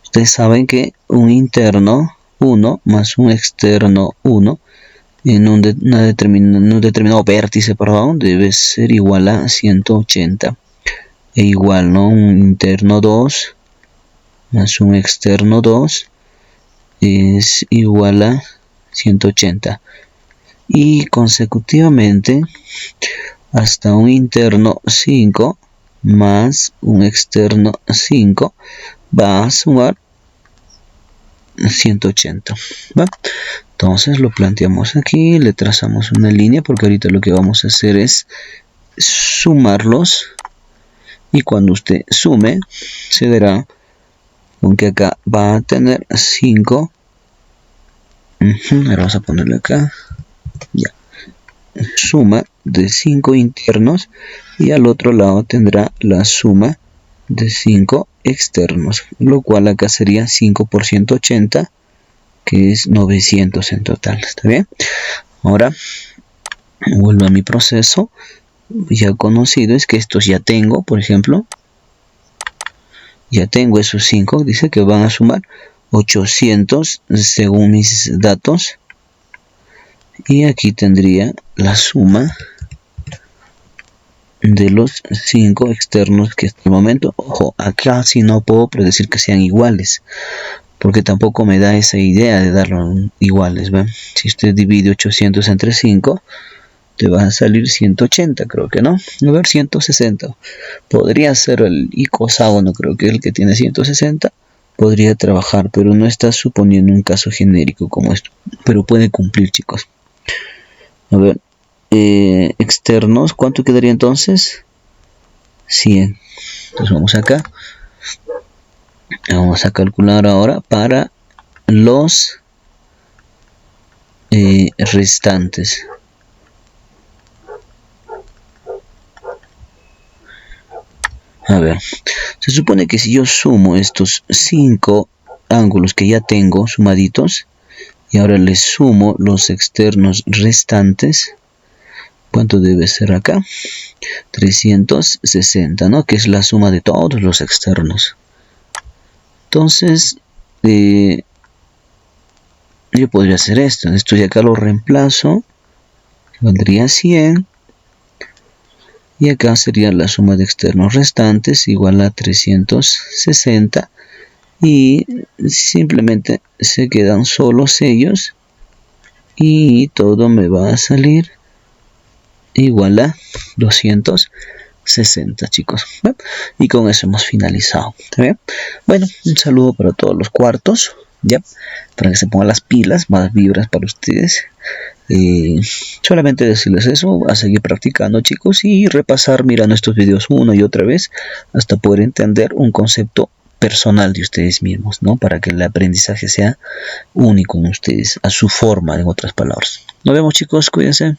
Ustedes saben que un interno 1 más un externo 1 en un determinado vértice, perdón, debe ser igual a 180. E igual, ¿no? Un interno 2 más un externo 2 es igual a 180. Y consecutivamente hasta un interno 5 más un externo 5 va a sumar 180, ¿va? Entonces lo planteamos aquí, le trazamos una línea porque ahorita lo que vamos a hacer es sumarlos, y cuando usted sume se verá con que acá va a tener 5. Ahora vamos a ponerle acá, ya, suma de 5 internos, y al otro lado tendrá la suma de 5 externos, lo cual acá sería 5 por 180, que es 900 en total. ¿Está bien? Ahora vuelvo a mi proceso ya conocido, es que estos ya tengo, por ejemplo, ya tengo esos 5, dice que van a sumar 800 según mis datos, y aquí tendría la suma de los 5 externos que hasta el momento, ojo, acá sí no puedo predecir que sean iguales, porque tampoco me da esa idea de darlo iguales, ¿ven? Si usted divide 800 entre 5, te va a salir 180, creo que no. A ver, 160. Podría ser el icoságono, creo que el que tiene 160. Podría trabajar, pero no está suponiendo un caso genérico como esto. Pero puede cumplir, chicos. A ver, externos, ¿cuánto quedaría entonces? 100. Entonces vamos acá. Vamos a calcular ahora para los restantes. A ver, se supone que si yo sumo estos 5 ángulos que ya tengo sumaditos y ahora les sumo los externos restantes, ¿cuánto debe ser acá? 360, ¿no? Que es la suma de todos los externos. Entonces, yo podría hacer esto. Esto de acá lo reemplazo, valdría 100. Y acá sería la suma de externos restantes igual a 360. Y simplemente se quedan solos ellos. Y todo me va a salir igual a 260, chicos. ¿Ven? Y con eso hemos finalizado. ¿Está bien? Bueno, un saludo para todos los cuartos. ¿Ya? Para que se pongan las pilas, más vibras para ustedes. Solamente decirles eso, a seguir practicando, chicos, y repasar mirando estos videos una y otra vez hasta poder entender un concepto personal de ustedes mismos, ¿no? Para que el aprendizaje sea único en ustedes, a su forma, en otras palabras. Nos vemos, chicos, cuídense.